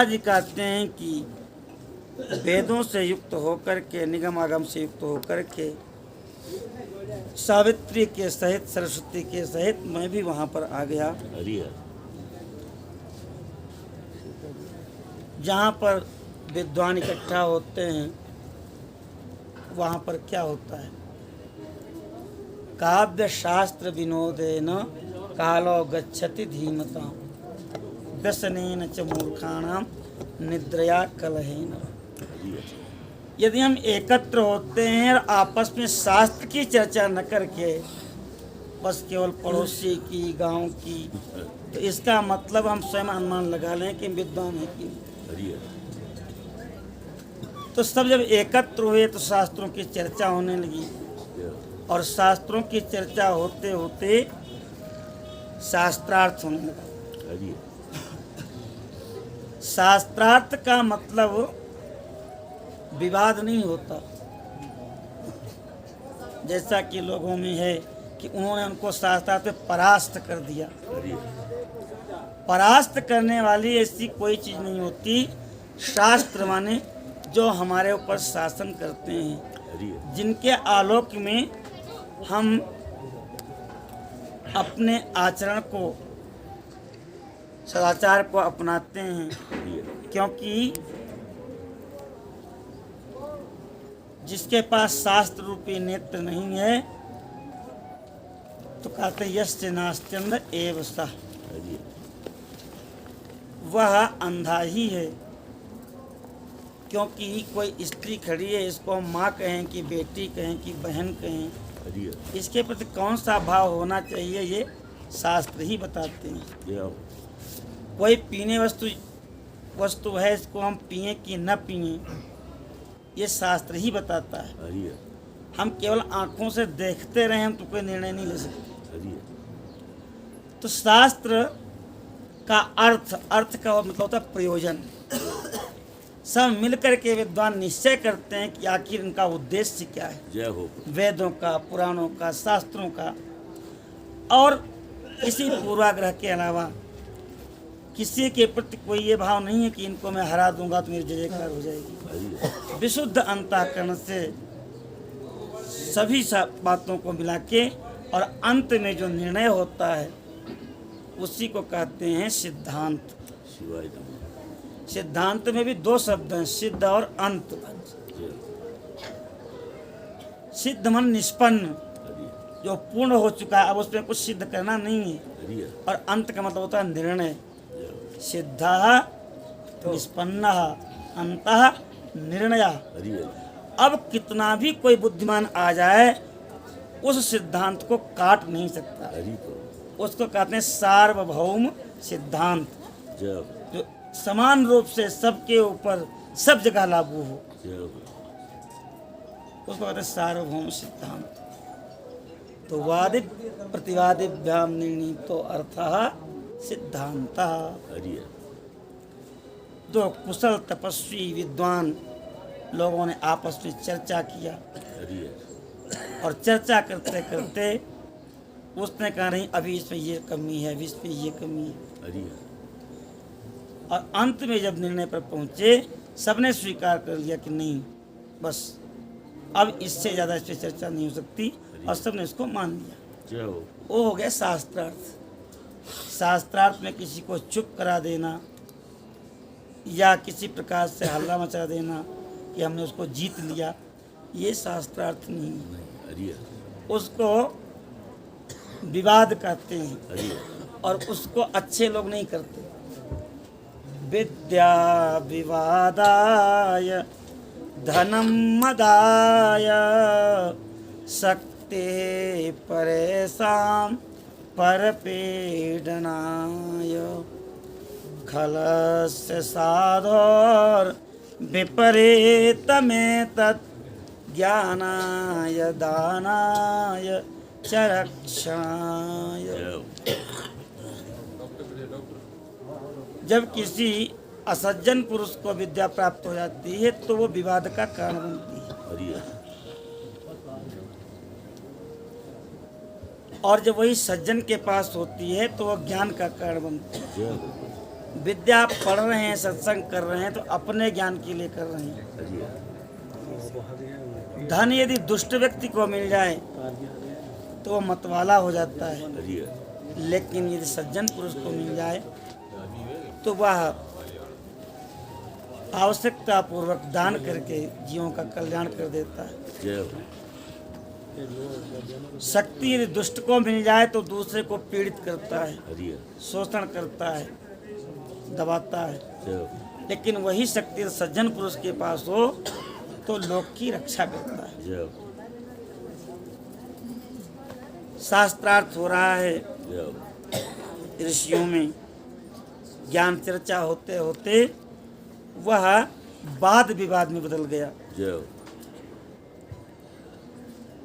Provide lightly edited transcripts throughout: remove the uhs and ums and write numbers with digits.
जी कहते हैं कि वेदों से युक्त होकर के, निगम आगम से युक्त होकर के, सावित्री के सहित, सरस्वती के सहित मैं भी वहाँ पर आ गया, जहाँ पर विद्वान इकट्ठा होते हैं। वहाँ पर क्या होता है? काव्य शास्त्र विनोदेन कालो गच्छति धीमता व्यसनेन च मूर्खाणाम निद्रया कलहेन। यदि हम एकत्र होते हैं और आपस में शास्त्र की चर्चा न करके बस केवल पड़ोसी की, गांव की, तो इसका मतलब हम स्वयं अनुमान लगा लें कि विद्वान है कि नहीं। तो सब जब एकत्र हुए तो शास्त्रों की चर्चा होने लगी, और शास्त्रों की चर्चा होते होते शास्त्रार्थ होने लगा। शास्त्रार्थ का मतलब विवाद नहीं होता, जैसा कि लोगों में है कि उन्होंने उनको शास्त्रार्थ में परास्त कर दिया। परास्त करने वाली ऐसी कोई चीज़ नहीं होती। शास्त्र माने जो हमारे ऊपर शासन करते हैं, जिनके आलोक में हम अपने आचरण को, सदाचार को अपनाते हैं। क्योंकि जिसके पास शास्त्र रूपी नेत्र नहीं है तो कहते यस्य नास्त्यंध एव सः, वह अंधा ही है। क्योंकि कोई स्त्री खड़ी है, इसको हम माँ कहें कि बेटी कहें कि बहन कहें, इसके प्रति कौन सा भाव होना चाहिए ये शास्त्र ही बताते हैं। कोई पीने वस्तु है, इसको हम पिए कि न पिए, ये शास्त्र ही बताता है। हम केवल आंखों से देखते रहें, हम तो कोई निर्णय नहीं ले सकते। तो शास्त्र का अर्थ का मतलब होता है प्रयोजन। सब मिलकर के विद्वान निश्चय करते हैं कि आखिर इनका उद्देश्य क्या है। जय हो। वेदों का, पुराणों का, शास्त्रों का, और इसी पूर्वाग्रह के अलावा किसी के प्रति कोई ये भाव नहीं है कि इनको मैं हरा दूंगा तो मेरी जय जयकार हो जाएगी। विशुद्ध अंतःकरण से सभी बातों को मिला के और अंत में जो निर्णय होता है उसी को कहते हैं सिद्धांत। सिद्धांत में भी दो शब्द हैं, सिद्ध और अंत। सिद्ध मन निष्पन्न, जो पूर्ण हो चुका है, अब उसमें कुछ सिद्ध करना नहीं है। और अंत का मतलब होता है निर्णय। सिद्धः निष्पन्नः अंतः निर्णयः। अब कितना भी कोई बुद्धिमान आ जाए उस सिद्धांत को काट नहीं सकता। उसको कहते हैं सार्वभौम सिद्धांत, जो समान रूप से सबके ऊपर सब जगह लागू हो, उसको कहते हैं सार्वभौम सिद्धांत। तो वादि प्रतिवादिभ्याम निर्णीतो अर्थः सिद्धांतः। दो कुशल तपस्वी विद्वान लोगों ने आपस में चर्चा किया, और चर्चा करते करते उसने कहा नहीं अभी इसमें ये कमी है, अभी इसमें ये कमी है। और अंत में जब निर्णय पर पहुंचे, सबने स्वीकार कर लिया कि नहीं, बस अब इससे ज़्यादा इस पर चर्चा नहीं हो सकती, और सबने इसको मान लिया। वो हो गया शास्त्रार्थ। शास्त्रार्थ में किसी को चुप करा देना या किसी प्रकार से हल्ला मचा देना कि हमने उसको जीत लिया, ये शास्त्रार्थ नहीं है। उसको विवाद कहते हैं, और उसको अच्छे लोग नहीं करते। विद्या विवादाय धनम मदाय शक्ति परेशान परपीडनाय खलस्य साधोर विपरीतमेतत् ज्ञानाय दानाय च रक्षणाय। जब किसी असज्जन पुरुष को विद्या प्राप्त हो जाती है तो वो विवाद का कारण बनती है, और जब वही सज्जन के पास होती है तो वो ज्ञान का कारण बनती है। विद्या पढ़ रहे हैं, सत्संग कर रहे हैं तो अपने ज्ञान के लिए कर रहे हैं। धन यदि दुष्ट व्यक्ति को मिल जाए तो वो मतवाला हो जाता है, लेकिन यदि सज्जन पुरुष को मिल जाए तो वह आवश्यकता पूर्वक दान करके जीवों का कल्याण कर देता है। शक्ति यदि दुष्ट को मिल जाए तो दूसरे को पीड़ित करता है, शोषण करता है, दबाता है। लेकिन वही शक्ति सज्जन पुरुष के पास हो तो लोक की रक्षा करता है। शास्त्रार्थ हो रहा है ऋषियों में, ज्ञान चर्चा होते होते वह वाद विवाद में बदल गया।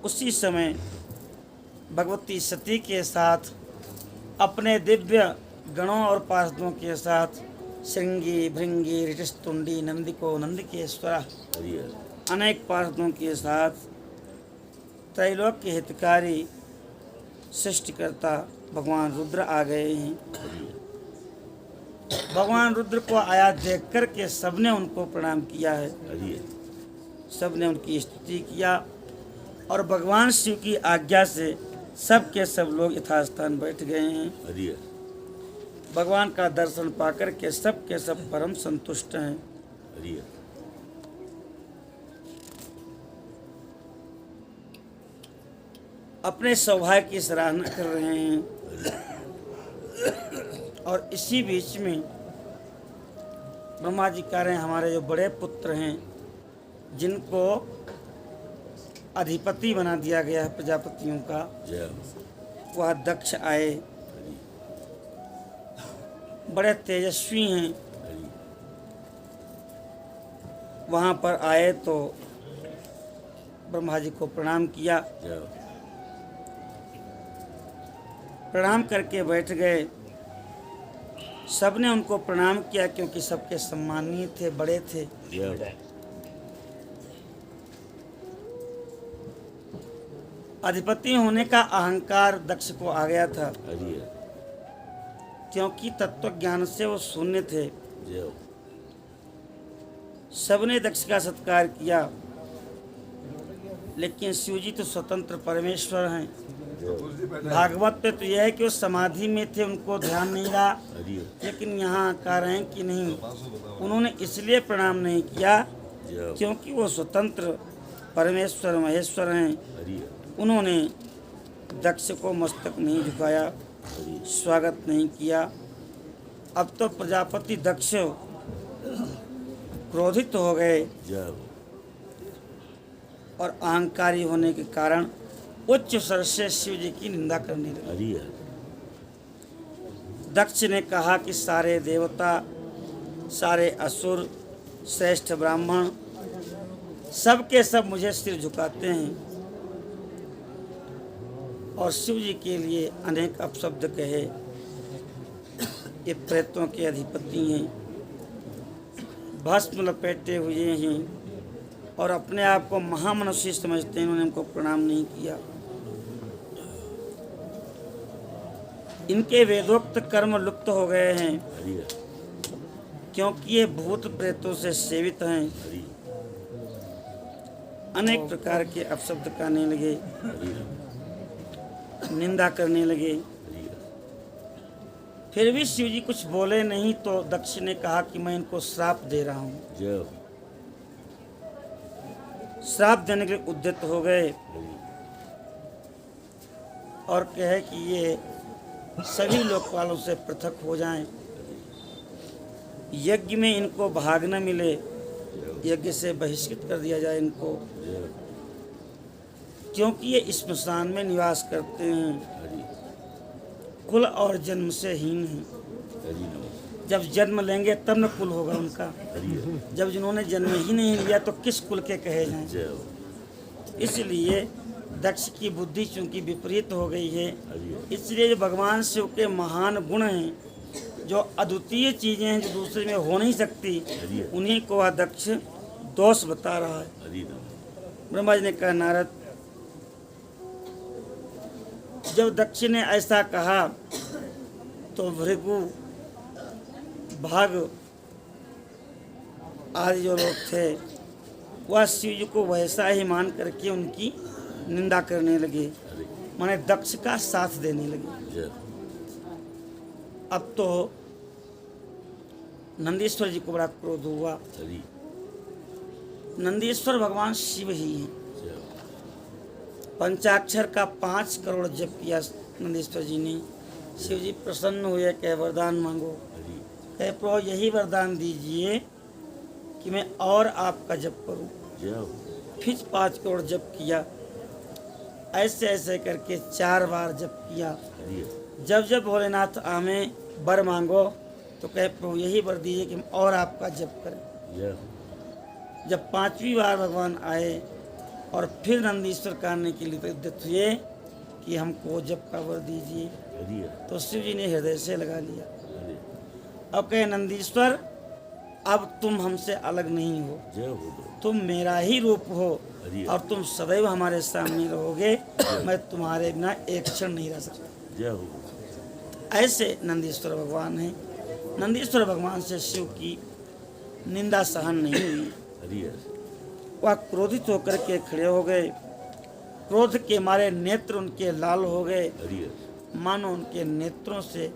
उसी समय भगवती सती के साथ अपने दिव्य गणों और पार्षदों के साथ श्रृंगी, भृंगी, ऋतुस्तुंडी, नंदिको, नंदिकेश्वरा अनेक पार्षदों के साथ त्रैलोक के हितकारी सृष्टिकर्ता भगवान रुद्र आ गए हैं। भगवान रुद्र को आया देख कर के सबने उनको प्रणाम किया है, सबने उनकी स्तुति किया और भगवान शिव की आज्ञा से सब के सब लोग यथास्थान बैठ गए हैं। भगवान का दर्शन पाकर के सब के सब परम संतुष्ट हैं। अपने सौभाग्य की सराहना कर रहे हैं। और इसी बीच में ब्रह्मा जी कह रहे हैं हमारे जो बड़े पुत्र हैं जिनको अधिपति बना दिया गया है प्रजापतियों का, वह दक्ष आए, बड़े तेजस्वी हैं। वहाँ पर आए तो ब्रह्मा जी को प्रणाम किया, प्रणाम करके बैठ गए। सबने उनको प्रणाम किया क्योंकि सबके सम्मानीय थे, बड़े थे। अधिपति होने का अहंकार दक्ष को आ गया था, क्योंकि तत्व ज्ञान से वो शून्य थे। सबने दक्ष का सत्कार किया, लेकिन शिव जी तो स्वतंत्र परमेश्वर हैं। भागवत पे तो यह है कि वो समाधि में थे, उनको ध्यान नहीं रहा। लेकिन यहाँ कह रहे हैं कि नहीं, उन्होंने इसलिए प्रणाम नहीं किया क्योंकि वो स्वतंत्र परमेश्वर महेश्वर हैं। उन्होंने दक्ष को मस्तक नहीं झुकाया, स्वागत नहीं किया। अब तो प्रजापति दक्ष क्रोधित हो गए और अहंकारी होने के कारण उच्च स्वर से शिव जी की निंदा करने लगे। दक्ष ने कहा कि सारे देवता, सारे असुर, श्रेष्ठ ब्राह्मण सब के सब मुझे सिर झुकाते हैं और शिव जी के लिए अनेक अपशब्द कहे। ये प्रेतों के अधिपति हैं, भस्म लपेटे हुए हैं और अपने आप को महामनुष्य समझते हैं। उन्होंने हमको प्रणाम नहीं किया। इनके वेदोक्त कर्म लुप्त हो गए हैं क्योंकि ये भूत प्रेतों से सेवित हैं। अनेक प्रकार के अपशब्द कहने लगे, निंदा करने लगे। फिर भी शिव जी कुछ बोले नहीं तो दक्ष ने कहा कि मैं इनको श्राप दे रहा हूँ। श्राप देने के लिए उद्यत हो गए और कहे कि ये सभी लोकपालों से पृथक हो जाएं, यज्ञ में इनको भाग न मिले, यज्ञ से बहिष्कृत कर दिया जाए इनको, क्योंकि ये स्मशान में निवास करते हैं, कुल और जन्म से हीन हैं। जब जन्म लेंगे तब न कुल होगा उनका, जब जिन्होंने जन्म ही नहीं लिया तो किस कुल के कहे जाएं। इसलिए दक्ष की बुद्धि चूंकि विपरीत हो गई है, इसलिए जो भगवान शिव के महान गुण हैं, जो अद्वितीय चीजें हैं जो दूसरे में हो नहीं सकती, उन्हीं को वह दक्ष दोष बता रहा है। ब्रह्मा जी ने कहा, नारद, जब दक्ष ने ऐसा कहा तो भृगु भाग आदि जो लोग थे वह शिव जी को वैसा ही मान करके उनकी निंदा करने लगे, माने दक्ष का साथ देने लगे। अब तो नंदीश्वर जी को बड़ा क्रोध हुआ। नंदीश्वर भगवान शिव ही हैं। पंचाक्षर का 5 करोड़ जप किया नंदीश्वर जी ने। शिव जी प्रसन्न हुए, कहे वरदान मांगो। कहे प्रभु यही वरदान दीजिए कि मैं और आपका जप करूं। फिर 5 करोड़ जप किया। ऐसे ऐसे करके 4 बार जप किया। जब जब भोलेनाथ आमे वर मांगो तो कहे प्रभु यही वर दीजिए कि हम और आपका जप करें। जब 5वीं बार भगवान आए और फिर नंदीश्वर करने के लिए उद्यत हुए कि हमको जप का वर दीजिए, तो शिव जी ने हृदय से लगा लिया। अब कहे नंदीश्वर अब तुम हमसे अलग नहीं हो, तुम मेरा ही रूप हो और तुम सदैव हमारे सामने रहोगे। मैं तुम्हारे बिना एक क्षण नहीं रह सकता। ऐसे नंदीश्वर भगवान हैं। नंदीश्वर भगवान से शिव की निंदा सहन नहीं हुई। वह क्रोधित होकर के खड़े हो गए। क्रोध के मारे नेत्र उनके लाल हो गए, मानो उनके नेत्रों से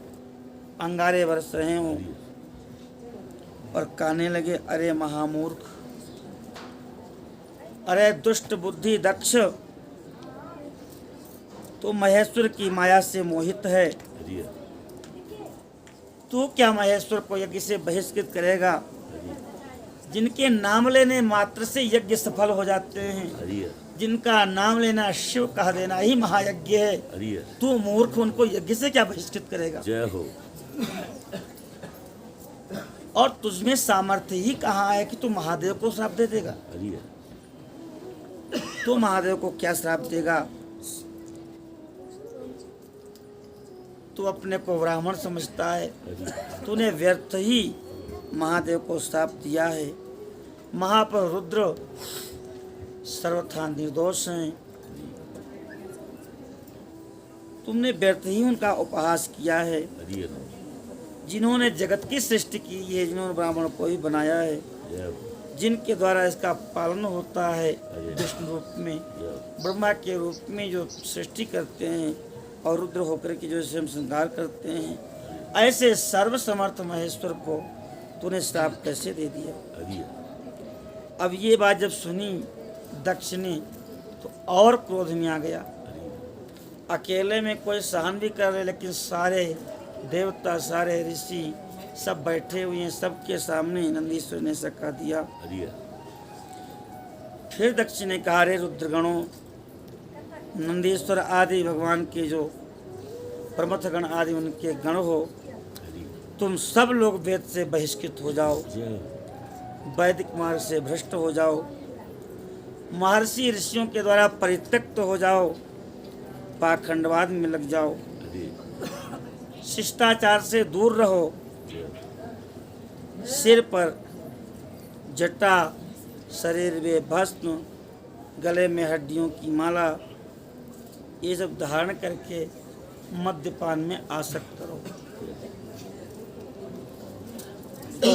अंगारे बरस रहे हों, और कहने लगे अरे महामूर्ख, अरे दुष्ट बुद्धि दक्ष, तू महेश्वर की माया से मोहित है। तू क्या महेश्वर को यज्ञ से बहिष्कृत करेगा? जिनके नाम लेने मात्र से यज्ञ सफल हो जाते हैं, जिनका नाम लेना शिव कह देना ही महायज्ञ है। तू मूर्ख उनको यज्ञ से क्या बहिष्कृत करेगा? जय हो। और तुझमें सामर्थ्य ही कहाँ है कि तू महादेव को श्राप दे देगा? तू महादेव को क्या श्राप देगा? तू अपने को ब्राह्मण समझता है। तूने व्यर्थ ही महादेव को श्राप दिया है। महापर रुद्र सर्वथा निर्दोष हैं। तुमने व्यर्थ ही उनका उपहास किया है। जिन्होंने जगत की सृष्टि की है, जिन्होंने ब्राह्मण को ही बनाया है, जिनके द्वारा इसका पालन होता है, विष्णु रूप में, ब्रह्मा के रूप में जो सृष्टि करते हैं और रुद्र होकर के जो स्वयं संहार करते हैं, ऐसे सर्वसमर्थ महेश्वर को तूने श्राप कैसे दे दिया? अब ये बात जब सुनी दक्ष ने तो और क्रोध में आ गया। अकेले में कोई सहन भी कर रहे, लेकिन सारे देवता सारे ऋषि सब बैठे हुए हैं, सबके सामने नंदीश्वर ने ऐसा कह दिया। फिर दक्ष ने कहा रे रुद्रगणों, नंदीश्वर आदि भगवान के जो प्रमथ गण आदि उनके गण हो, तुम सब लोग वेद से बहिष्कृत हो जाओ, वैदिक मार्ग से भ्रष्ट हो जाओ, महर्षि ऋषियों के द्वारा परित्यक्त हो जाओ, पाखंडवाद में लग जाओ, शिष्टाचार से दूर रहो, सिर पर जटा, शरीर में भस्म, गले में हड्डियों की माला, ये सब धारण करके मद्यपान में आसक्त रहो। तो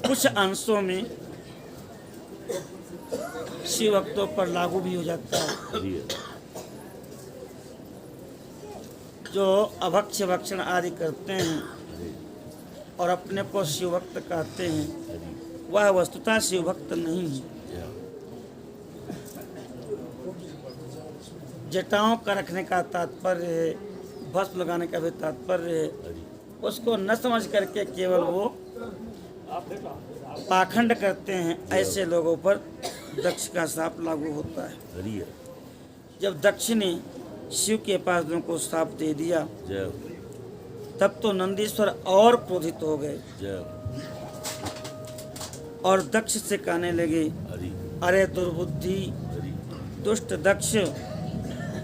कुछ अंशों में शिव भक्तों पर लागू भी हो जाता है। जो अभक्ष्य भक्षण आदि करते हैं और अपने को शिव भक्त कहते हैं, वह वस्तुतः शिव भक्त नहीं है। जटाओं का रखने का तात्पर्य है, भस्म लगाने का भी तात्पर्य है, उसको न समझ करके केवल वो पाखंड करते हैं। ऐसे लोगों पर दक्ष का श्राप लागू होता है। जब दक्ष ने शिव के पास को श्राप दे दिया, तब तो नंदीश्वर और क्रोधित हो गए और दक्ष से कहने लगे अरे दुर्बुद्धि दुष्ट दक्ष,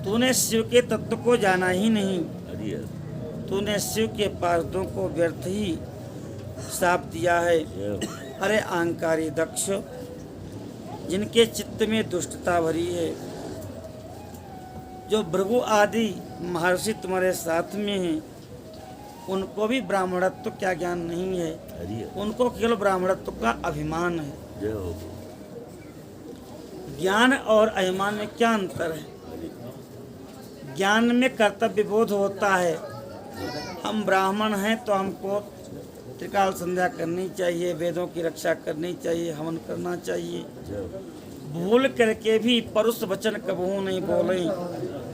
तूने शिव के तत्व को जाना ही नहीं। तूने शिव के पार्षदों को व्यर्थ ही श्राप दिया है। अरे अहंकारी दक्ष, जिनके चित्त में दुष्टता भरी है, जो भृगु आदि महर्षि तुम्हारे साथ में हैं, उनको भी ब्राह्मणत्व क्या ज्ञान नहीं है, उनको केवल ब्राह्मणत्व का अभिमान है। ज्ञान और अभिमान में क्या अंतर है? ज्ञान में कर्तव्य बोध होता है, हम ब्राह्मण हैं तो हमको त्रिकाल संध्या करनी चाहिए, वेदों की रक्षा करनी चाहिए, हवन करना चाहिए। भूल करके भी परुष वचन कबहू नहीं बोले,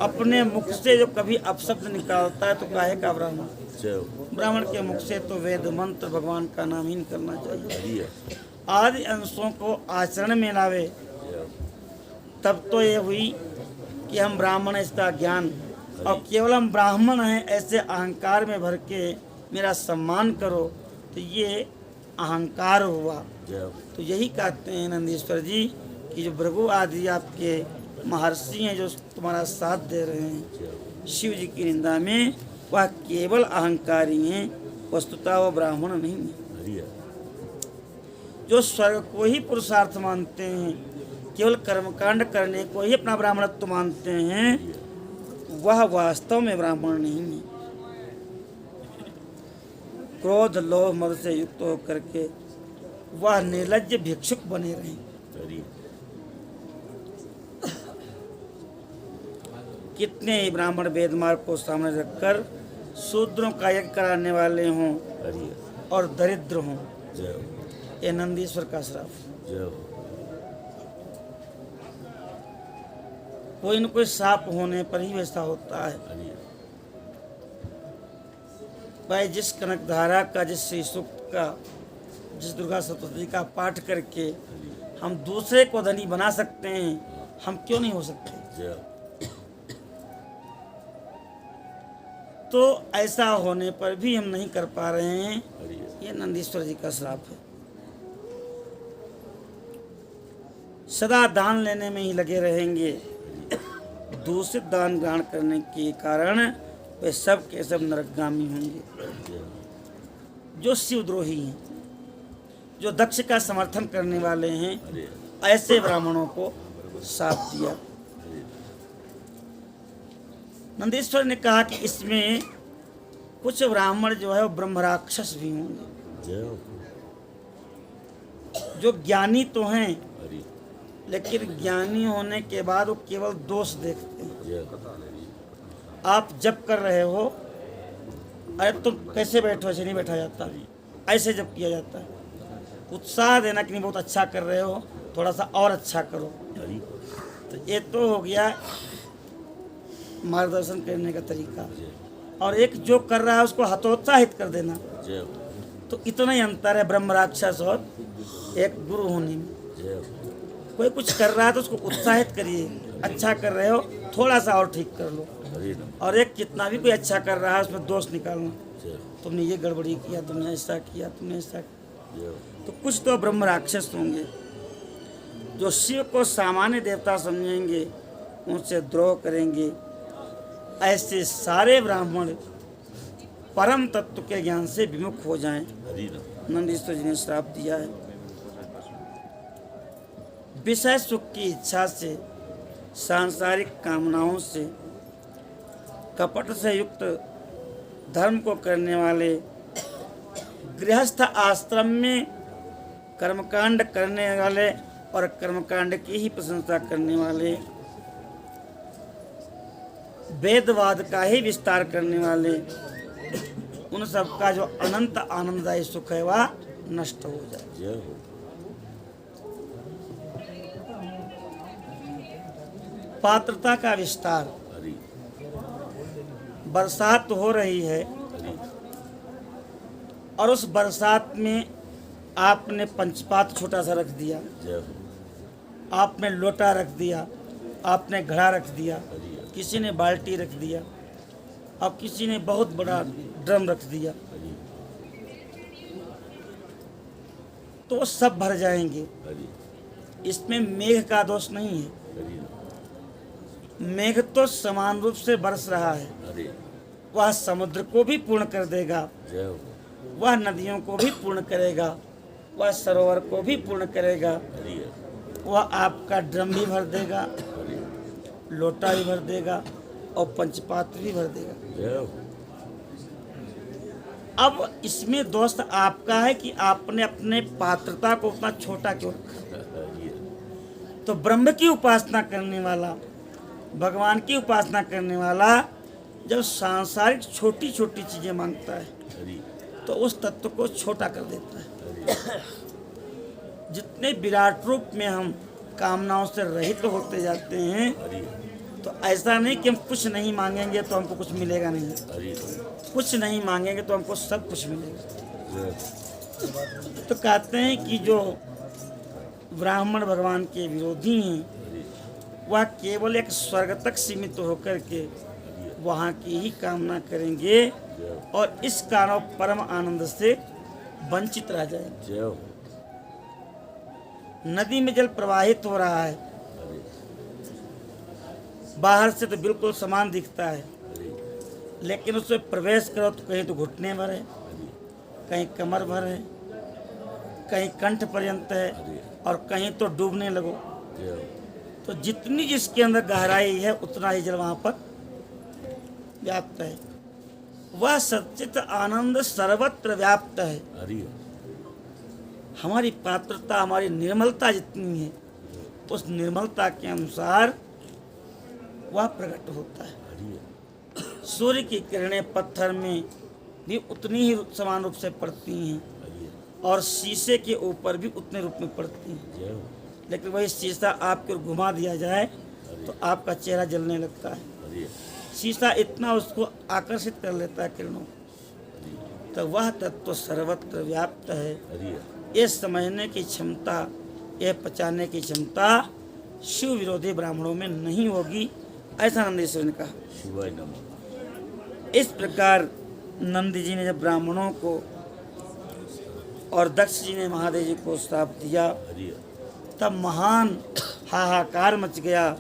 अपने मुख से जो कभी अपशब्द निकालता है तो काहे का ब्राह्मण? ब्राह्मण के मुख से तो वेद मंत्र भगवान का नाम ही निकलना चाहिए। आदि अंशों को आचरण में लावे, तब तो ये हुई कि हम ब्राह्मण, इसका ज्ञान। और केवल हम ब्राह्मण हैं ऐसे अहंकार में भर के मेरा सम्मान करो, तो ये अहंकार हुआ। तो यही कहते हैं नंदीश्वर जी कि जो भृगु आदि आपके महर्षि हैं जो तुम्हारा साथ दे रहे हैं शिव जी की निंदा में, वह केवल अहंकारी हैं, वस्तुतः वो ब्राह्मण नहीं है। जो स्वर्ग को ही पुरुषार्थ मानते हैं, केवल कर्मकांड करने को ही अपना ब्राह्मणत्व मानते हैं, वह वास्तव में ब्राह्मण नहीं है। क्रोध लोभ मद से युक्त होकर के वह निर्लज्ज भिक्षुक बने रहे। कितने ही ब्राह्मण वेद मार्ग को सामने रखकर शूद्रों का यज्ञ कराने वाले हों और दरिद्र हों, ये नंदीश्वर का श्राप। कोई न कोई श्राप होने पर ही वैसा होता है। भाई जिस कनकधारा का, जिस श्री सूक्त का, जिस दुर्गा सप्तशती का पाठ करके हम दूसरे को धनी बना सकते हैं, हम क्यों नहीं हो सकते? तो ऐसा होने पर भी हम नहीं कर पा रहे हैं, ये नंदीश्वर जी का श्राप है। सदा दान लेने में ही लगे रहेंगे, दूषित दान ग्रहण करने के कारण वे सब के सब नरकगामी होंगे। जो शिवद्रोही हैं, जो दक्ष का समर्थन करने वाले हैं, ऐसे ब्राह्मणों को शाप दिया। नंदीश्वर ने कहा कि इसमें कुछ ब्राह्मण जो है वो ब्रह्म राक्षस भी होंगे, जो ज्ञानी तो हैं लेकिन ज्ञानी होने के बाद वो केवल दोष देखते हैं। आप जप कर रहे हो, अरे तुम कैसे बैठो, ऐसे नहीं बैठा जाता, ऐसे जप किया जाता है। उत्साह देना कि नहीं बहुत अच्छा कर रहे हो, थोड़ा सा और अच्छा करो। तो ये तो हो गया मार्गदर्शन करने का तरीका। और एक जो कर रहा है उसको हतोत्साहित कर देना, तो इतना ही अंतर है ब्रह्म राक्षस और एक गुरु होने में। कोई कुछ कर रहा है तो उसको उत्साहित करिए, अच्छा कर रहे हो थोड़ा सा और ठीक कर लो। और एक कितना भी कोई अच्छा कर रहा है उसमें दोष निकालना, तुमने ये गड़बड़ी किया, तुमने ऐसा किया, तुमने ऐसा किया। तो कुछ तो ब्रह्म राक्षस होंगे जो शिव को सामान्य देवता समझेंगे, उनसे द्रोह करेंगे। ऐसे सारे ब्राह्मण परम तत्व के ज्ञान से विमुख हो जाएं, नंदीश्वर जी ने श्राप दिया है। विषय सुख की इच्छा से, सांसारिक कामनाओं से, कपट से युक्त धर्म को करने वाले, गृहस्थ आश्रम में कर्मकांड करने वाले और कर्मकांड की ही प्रशंसा करने वाले, वेदवाद का ही विस्तार करने वाले, उन सब का जो अनंत आनंददायी सुख है वह नष्ट हो जाए। पात्रता का विस्तार, बरसात हो रही है और उस बरसात में आपने पंचपात छोटा सा रख दिया, आपने लोटा रख दिया, आपने घड़ा रख दिया, किसी ने बाल्टी रख दिया और किसी ने बहुत बड़ा ड्रम रख दिया, तो वो सब भर जाएंगे। इसमें मेघ का दोष नहीं है। मेघ तो समान रूप से बरस रहा है, वह समुद्र को भी पूर्ण कर देगा, वह नदियों को भी पूर्ण करेगा, वह सरोवर को भी पूर्ण करेगा, वह आपका ड्रम भी भर देगा, लोटा भी भर देगा और पंचपात्र भी भर देगा। अब इसमें दोस्त आपका है कि आपने अपने पात्रता को उतना छोटा क्यों रखा। तो ब्रह्म की उपासना करने वाला, भगवान की उपासना करने वाला जब सांसारिक छोटी छोटी चीजें मांगता है तो उस तत्व को छोटा कर देता है। जितने विराट रूप में हम कामनाओं से रहित होते जाते हैं, तो ऐसा नहीं कि हम कुछ नहीं मांगेंगे तो हमको कुछ मिलेगा नहीं, कुछ नहीं मांगेंगे तो हमको सब कुछ मिलेगा। तो कहते हैं कि जो ब्राह्मण भगवान के विरोधी हैं वह केवल एक स्वर्ग तक सीमित होकर के वहाँ की ही कामना करेंगे और इस कारण परम आनंद से वंचित रह जाएंगे। नदी में जल प्रवाहित हो रहा है, बाहर से तो बिल्कुल समान दिखता है, लेकिन उसमें प्रवेश करो तो कहीं तो घुटने भर है, कहीं कमर भर है, कहीं कंठ पर्यंत है और कहीं तो डूबने लगो। तो जितनी जिसके अंदर गहराई है उतना ही जल वहाँ पर व्याप्त है। वह सच्चित आनंद सर्वत्र व्याप्त है। हमारी पात्रता, हमारी निर्मलता जितनी है उस निर्मलता के अनुसार वह प्रकट होता है। सूर्य की किरणें पत्थर में भी उतनी ही समान रूप से पड़ती हैं और शीशे के ऊपर भी उतने रूप में पड़ती हैं, लेकिन वही शीशा आपके ओर घुमा दिया जाए तो आपका चेहरा जलने लगता है। शीशा इतना उसको आकर्षित कर लेता है किरणों, तो वह तत्व सर्वत्र व्याप्त है। ये समझने की क्षमता, ये पहचानने की क्षमता शिव विरोधी ब्राह्मणों में नहीं होगी, ऐसा नंदीश्वर ने कहा। इस प्रकार नंदी जी ने जब ब्राह्मणों को और दक्ष जी ने महादेव जी को श्राप दिया, तब महान हाहाकार मच गया,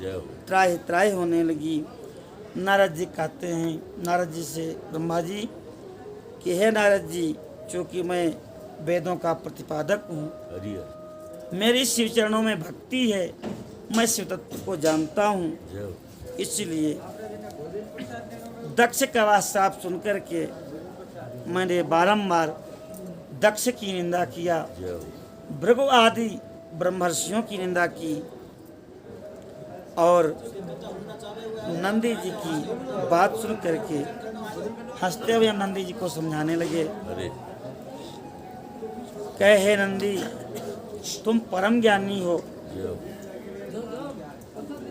त्राहि त्राहि होने लगी। नारद जी कहते हैं नारद जी से ब्रह्मा जी कि हे नारद जी, चूँकि मैं वेदों का प्रतिपादक हूँ, मेरी शिव चरणों में भक्ति है, मैं शिव तत्व को जानता हूँ, इसलिए दक्ष का वह श्राप सुनकर के मैंने बारंबार दक्ष की निंदा किया, भृगु आदि ब्रह्मर्षियों की निंदा की और नंदी जी की बात सुन करके हंसते हुए नंदी जी को समझाने लगे। कहे हे नंदी, तुम परम ज्ञानी हो,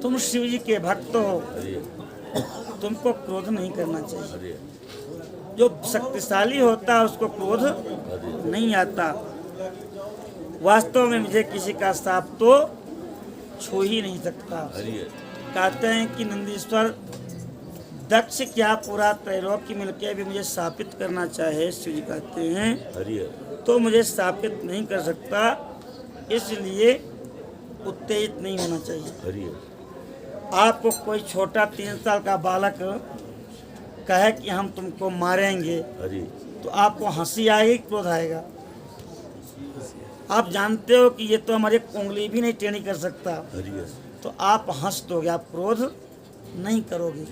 तुम शिव जी के भक्त हो, तुमको क्रोध नहीं करना चाहिए। जो शक्तिशाली होता है उसको क्रोध नहीं आता। वास्तव में मुझे किसी का श्राप तो छू ही नहीं सकता। कहते हैं कि नंदीश्वर दक्ष क्या पूरा त्रैलोक्य मिलकर भी मुझे स्थापित करना चाहे, शिव जी कहते हैं, तो मुझे स्थापित नहीं कर सकता, इसलिए उत्तेजित नहीं होना चाहिए। आपको कोई छोटा 3 साल का बालक कहे कि हम तुमको मारेंगे, तो आपको हंसी आएगी, क्रोध आएगा। आप जानते हो कि ये तो हमारी उंगली भी नहीं टेढ़ी कर सकता, तो आप हंस दोगे, आप क्रोध नहीं करोगे।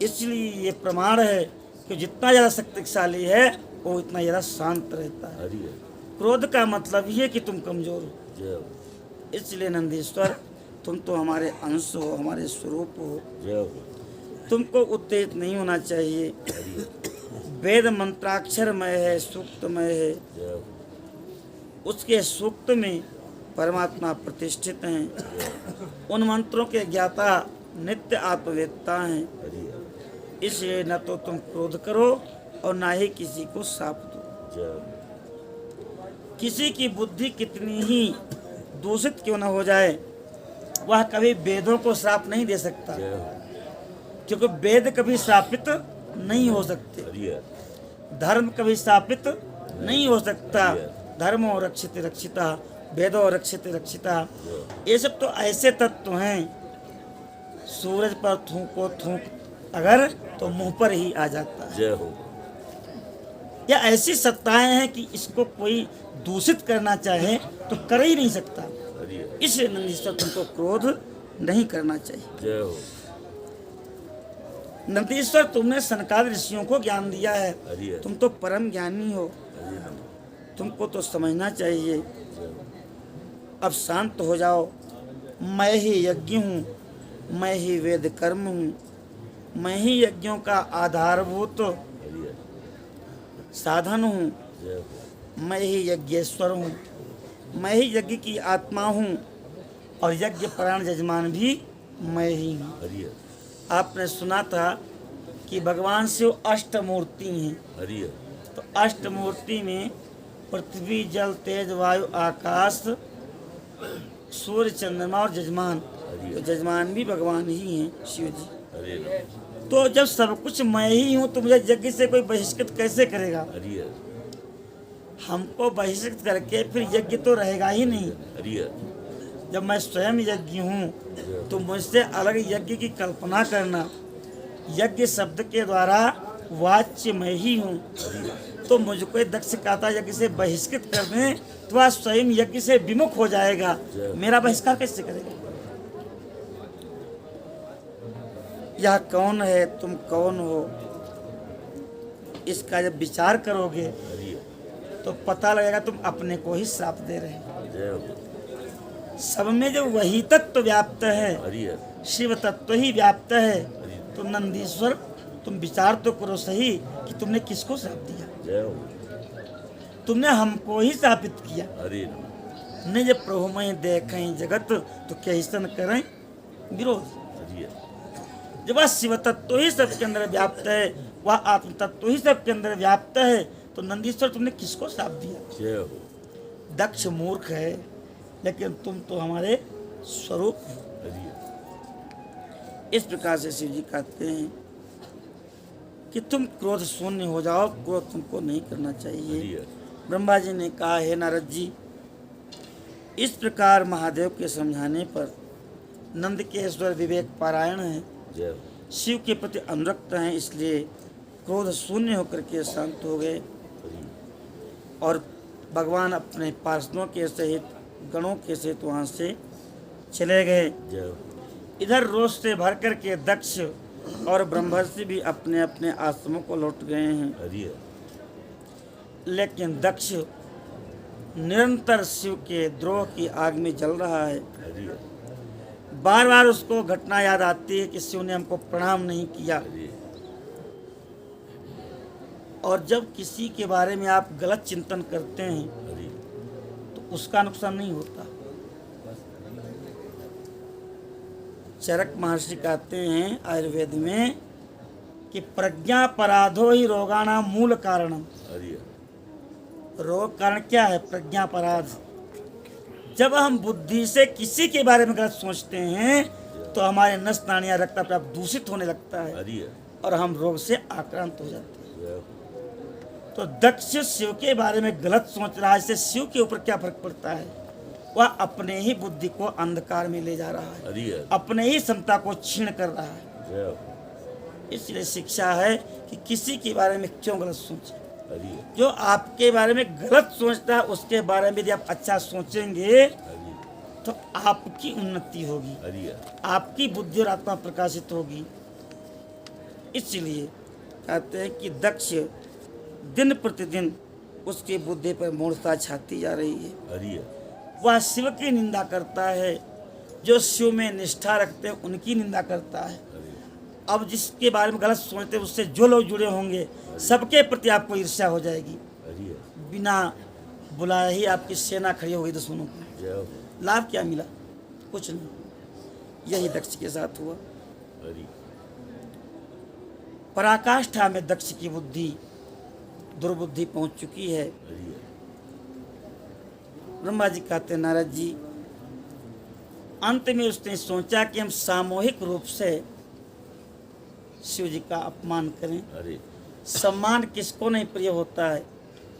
इसलिए ये प्रमाण है कि जितना ज़्यादा शक्तिशाली है वो इतना ज़्यादा शांत रहता है। क्रोध का मतलब ये कि तुम कमजोर हो। इसलिए नंदीश्वर, तुम तो हमारे अंश हो, हमारे स्वरूप हो, तुमको उत्तेजित नहीं होना चाहिए। वेद मंत्राक्षरमय है, सूक्तमय है, उसके सूक्त में परमात्मा प्रतिष्ठित हैं। उन मंत्रों के ज्ञाता नित्य आत्मवेत्ता हैं। इसलिए न तो तुम क्रोध करो और ना ही किसी को श्राप दो। किसी की बुद्धि कितनी ही दूषित क्यों न हो जाए, वह कभी वेदों को श्राप नहीं दे सकता, क्योंकि वेद कभी श्रापित नहीं हो सकते, धर्म कभी श्रापित नहीं हो सकता। धर्मो रक्षित रक्षिता, वेदो रक्षित रक्षिता, ये सब तो ऐसे तत्व हैं। सूरज पर थूको थूक अगर तो मुंह पर ही आ जाता है। या ऐसी सत्ताएं हैं कि इसको कोई दूषित करना चाहे तो कर ही नहीं सकता। इसलिए नंदीश्वर तुमको क्रोध नहीं करना चाहिए। नंदीश्वर तुमने सनकादि ऋषियों को ज्ञान दिया है, तुम तो परम ज्ञानी हो, तुमको तो समझना चाहिए। अब शांत हो जाओ। मैं ही यज्ञ हूँ, मैं ही वेद कर्म हूँ, मैं ही यज्ञों का आधारभूत साधन हूँ, मैं ही यज्ञेश्वर हूँ, मैं ही यज्ञ की आत्मा हूँ और यज्ञ प्राण यजमान भी मैं ही हूँ। आपने सुना था कि भगवान शिव अष्टमूर्ति हैं। तो अष्टमूर्ति में पृथ्वी जल तेज वायु आकाश सूर्य चंद्रमा और जजमान, तो जजमान भी भगवान ही हैं शिव जी। तो जब सब कुछ मैं ही हूँ तो मुझे यज्ञ से कोई बहिष्कृत कैसे करेगा? हमको बहिष्कृत करके फिर यज्ञ तो रहेगा ही नहीं। जब मैं स्वयं यज्ञ हूँ तो मुझसे अलग यज्ञ की कल्पना करना। यज्ञ शब्द के द्वारा वाच्य मैं ही हूँ, तो मुझको दक्ष कहता यज्ञ से बहिष्कृत कर दें तो वह स्वयं यज्ञ से विमुख हो जाएगा, मेरा बहिष्कार कैसे करेगा? यह कौन है, तुम कौन हो, इसका जब विचार करोगे तो पता लगेगा तुम अपने को ही श्राप दे रहे हो। सब में जो वही तत्व व्याप्त है, शिव तत्व ही व्याप्त है, तो नंदीश्वर तुम विचार तो करो सही कि तुमने किसको श्राप दिया? तुमने हमको ही श्रापित किया। नहीं जब प्रभु में देखें जगत तो कैसन करें विरोध। जब वह शिव तत्व ही सबके अंदर व्याप्त है, वह आत्म तत्व ही सबके अंदर व्याप्त है, तो नंदीश्वर तुमने किसको श्राप दिया? दक्ष मूर्ख है, लेकिन तुम तो हमारे स्वरूप। इस प्रकार से शिव जी कहते हैं कि तुम क्रोध शून्य हो जाओ, क्रोध तुमको नहीं करना चाहिए। ब्रह्मा जी ने कहा, हे नारद जी, इस प्रकार महादेव के समझाने पर नंद के ईश्वर विवेक पारायण है, शिव के प्रति अनुरक्त हैं, इसलिए क्रोध शून्य होकर के शांत हो गए और भगवान अपने पार्षदों के सहित गणों के सहित वहाँ से चले गए। इधर रोष से भर कर के दक्ष और ब्रह्मर्षि भी अपने अपने आश्रमों को लौट गए हैं, लेकिन दक्ष निरंतर शिव के द्रोह की आग में जल रहा है। बार बार उसको घटना याद आती है कि शिव ने हमको प्रणाम नहीं किया। और जब किसी के बारे में आप गलत चिंतन करते हैं तो उसका नुकसान नहीं होता। चरक महर्षि कहते हैं आयुर्वेद में कि प्रज्ञा पराधो ही रोगाणाम मूल कारणम। रोग कारण क्या है? प्रज्ञा पराध। जब हम बुद्धि से किसी के बारे में गलत सोचते हैं तो हमारे नस नाड़ियां रक्तचाप दूषित होने लगता है और हम रोग से आक्रांत हो जाते हैं। तो दक्ष शिव के बारे में गलत सोच रहा है, इससे शिव के ऊपर क्या फर्क पड़ता है? वह अपने ही बुद्धि को अंधकार में ले जा रहा है, अपने ही क्षमता को छीन कर रहा है। इसलिए शिक्षा है कि किसी के बारे में क्यों गलत सोचें। जो आपके बारे में गलत सोचता है उसके बारे में यदि आप अच्छा सोचेंगे तो आपकी उन्नति होगी, आपकी बुद्धि और आत्मा प्रकाशित होगी। इसलिए कहते हैं कि दक्ष दिन प्रतिदिन उसकी बुद्धि पर मूर्छा छाती जा रही है। वह शिव की निंदा करता है, जो शिव में निष्ठा रखते हैं उनकी निंदा करता है। अब जिसके बारे में गलत सोचते हैं उससे जो लोग जुड़े होंगे सबके प्रति आपको ईर्ष्या हो जाएगी। बिना बुलाए ही आपकी सेना खड़ी हो गई दुश्मनों की। लाभ क्या मिला? कुछ नहीं। यही दक्ष के साथ हुआ। पराकाष्ठा में दक्ष की बुद्धि दुर्बुद्धि पहुंच चुकी है। ब्रह्मा जी कहते हैं, नारद जी, अंत में उसने सोचा कि हम सामूहिक रूप से शिव जी का अपमान करें। सम्मान किसको नहीं प्रिय होता है?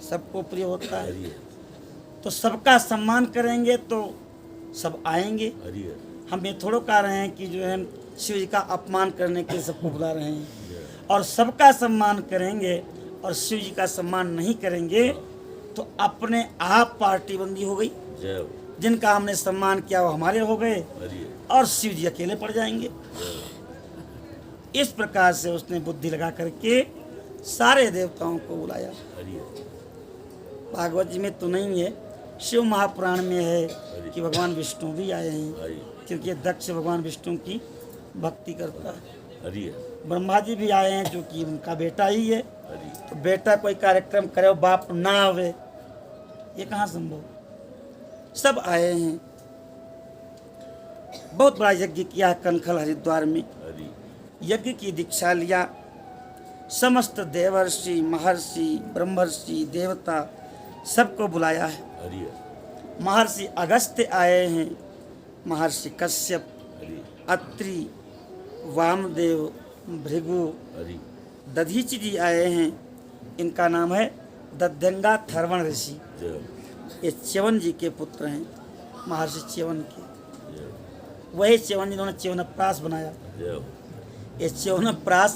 सबको प्रिय होता है। तो सबका सम्मान करेंगे तो सब आएंगे। हम ये थोड़ा कह रहे हैं कि जो है शिव जी का अपमान करने के लिए सबको बुला रहे हैं। और सबका सम्मान करेंगे और शिव जी का सम्मान नहीं करेंगे तो अपने आप पार्टी बंदी हो गई। जिनका हमने सम्मान किया वो हमारे हो गए और शिव जी अकेले पड़ जाएंगे। इस प्रकार से उसने बुद्धि लगा करके सारे देवताओं को बुलाया। भागवत जी में तो नहीं है, शिव महापुराण में है कि भगवान विष्णु भी आए हैं, क्योंकि दक्ष भगवान विष्णु की भक्ति करता है। ब्रह्मा जी भी आए हैं, जो कि उनका बेटा ही है। तो बेटा कोई कार्यक्रम करे बाप ना आवे, ये कहाँ संभव। सब आए हैं। बहुत बड़ा यज्ञ किया कनखल हरिद्वार में। यज्ञ की दीक्षा लिया। समस्त देवर्षि, महर्षि, ब्रह्मर्षि, देवता सबको बुलाया है। महर्षि अगस्त्य आए हैं, महर्षि कश्यप, अत्रि, वामदेव, भृगु, दधीचि जी आए हैं। इनका नाम है दध्यंगा थर्वण ऋषि। ये च्यवन जी के पुत्र हैं, महर्षि च्यवन के। वही च्यवन जिन्होंने च्यवनप्राश बनाया। ये च्यवनप्राश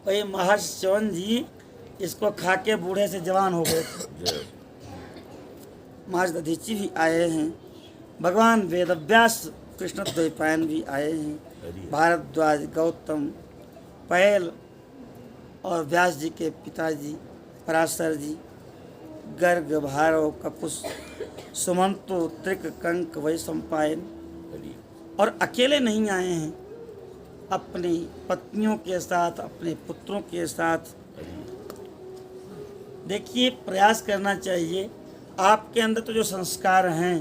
वही महर्षि च्यवन जी इसको खा के बूढ़े से जवान हो गए थे। महर्षि दधीचि भी आए हैं। भगवान वेदव्यास कृष्ण द्वैपायन भी आए हैं। भारद्वाज, गौतम, पैल और व्यास जी के पिताजी पराशर जी, गर्ग, भारव, कपुस, सुमंतो, त्रिक, कंक, वैशंपायन। और अकेले नहीं आए हैं, अपनी पत्नियों के साथ, अपने पुत्रों के साथ। देखिए, प्रयास करना चाहिए। आपके अंदर तो जो संस्कार हैं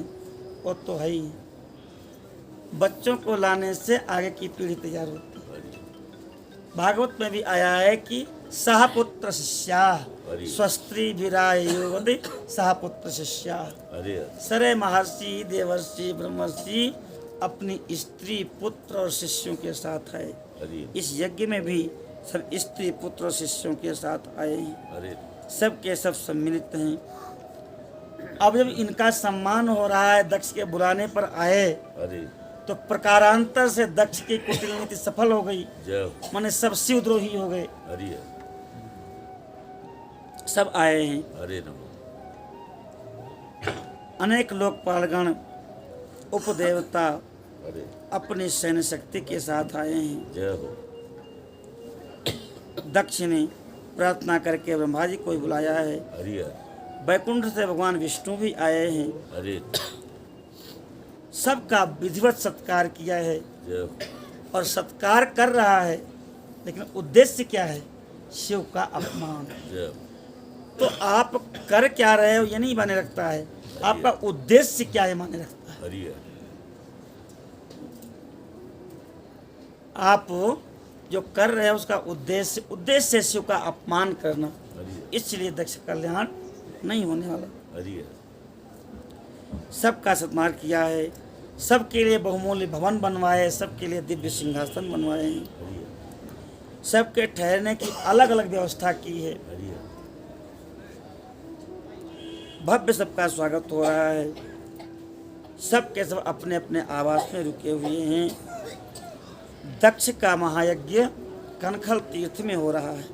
वो तो है ही। बच्चों को लाने से आगे की पीढ़ी तैयार होती है। भागवत में भी आया है कि सहपुत्र शिष्या स्वस्त्री विरायोवदि सहपुत्र शिष्या। सरे महर्षि, देवर्षि, ब्रह्मर्षि अपनी स्त्री, पुत्र और शिष्यों के साथ आए। इस यज्ञ में भी सब स्त्री, पुत्र और शिष्यों के साथ आए हैं। सब के सब सम्मिलित हैं। अब जब इनका सम्मान हो रहा है, दक्ष के बुलाने पर आए, तो प्रकारांतर से दक्ष की कुटिल नीति सफल हो गई। माने सब शिवद्रोही हो गए। सब आए हैं। अनेक लोकपालगण, उपदेवता अपनी सैन्य शक्ति के साथ आए हैं। दक्ष ने प्रार्थना करके ब्रह्मा जी को बुलाया है। वैकुंठ से भगवान विष्णु भी आए हैं। सबका विधिवत सत्कार किया है और सत्कार कर रहा है, लेकिन उद्देश्य क्या है? शिव का अपमान। तो आप कर क्या रहे हो ये नहीं माने रखता है, आपका उद्देश्य क्या है माने रखता है। आप जो कर रहे हैं उसका उद्देश्य शिव का अपमान करना, इसलिए दक्ष कल्याण नहीं होने वाला। सबका सत्कार किया है, सबके लिए बहुमूल्य भवन बनवाए, सबके लिए दिव्य सिंहासन बनवाए हैं, सबके ठहरने की अलग अलग व्यवस्था की है। भव्य सबका स्वागत हो रहा है। सबके सब अपने अपने आवास में रुके हुए हैं। दक्ष का महायज्ञ कनखल तीर्थ में हो रहा है।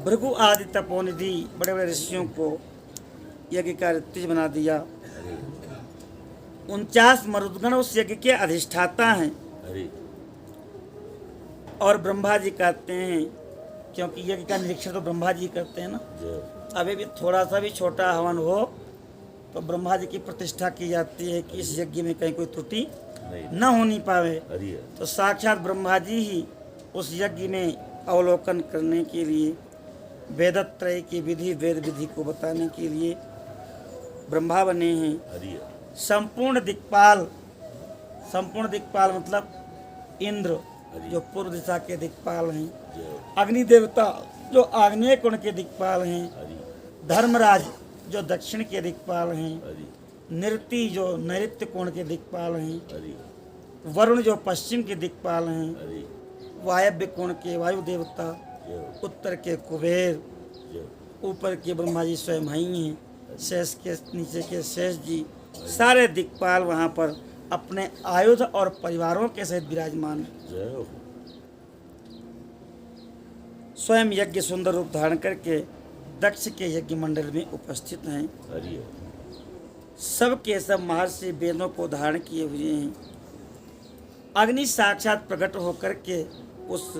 भृगु आदि तपोनिधि बड़े बड़े ऋषियों को यज्ञ का ऋत्विज बना दिया। 49 मरुदगण उस यज्ञ के अधिष्ठाता हैं। और ब्रह्मा जी कहते हैं, क्योंकि यज्ञ का निरीक्षण तो ब्रह्मा जी करते हैं ना। अभी भी थोड़ा सा भी छोटा हवन हो तो ब्रह्मा जी की प्रतिष्ठा की जाती है कि इस यज्ञ में कहीं कोई त्रुटि न होनी पावे। तो साक्षात ब्रह्मा जी ही उस यज्ञ में अवलोकन करने के लिए, वेदत्रय की विधि, वेद विधि को बताने के लिए ब्रह्मा बने हैं। संपूर्ण दिक्पाल मतलब इंद्र जो पूर्व दिशा के दिक्पाल हैं, अग्नि देवता जो आग्नेय कोण के दिक्पाल हैं, धर्मराज जो दक्षिण के दिक्पाल हैं, नृति जो नैऋत्य कोण के दिक्पाल हैं, वरुण जो पश्चिम के दिक्पाल हैं, वायव्य कोण के वायु देवता, उत्तर के कुबेर, ऊपर के ब्रह्मा जी स्वयं ही हैं, शेष के नीचे के शेष जी, सारे दिक्पाल वहाँ पर अपने आयुध और परिवारों के सहित विराजमान हैं। स्वयं यज्ञ सुंदर रूप धारण करके दक्ष के यज्ञ मंडल में उपस्थित हैं। सब के सब महर्षि वेदों को धारण किए हुए हैं। अग्नि साक्षात प्रकट होकर के उस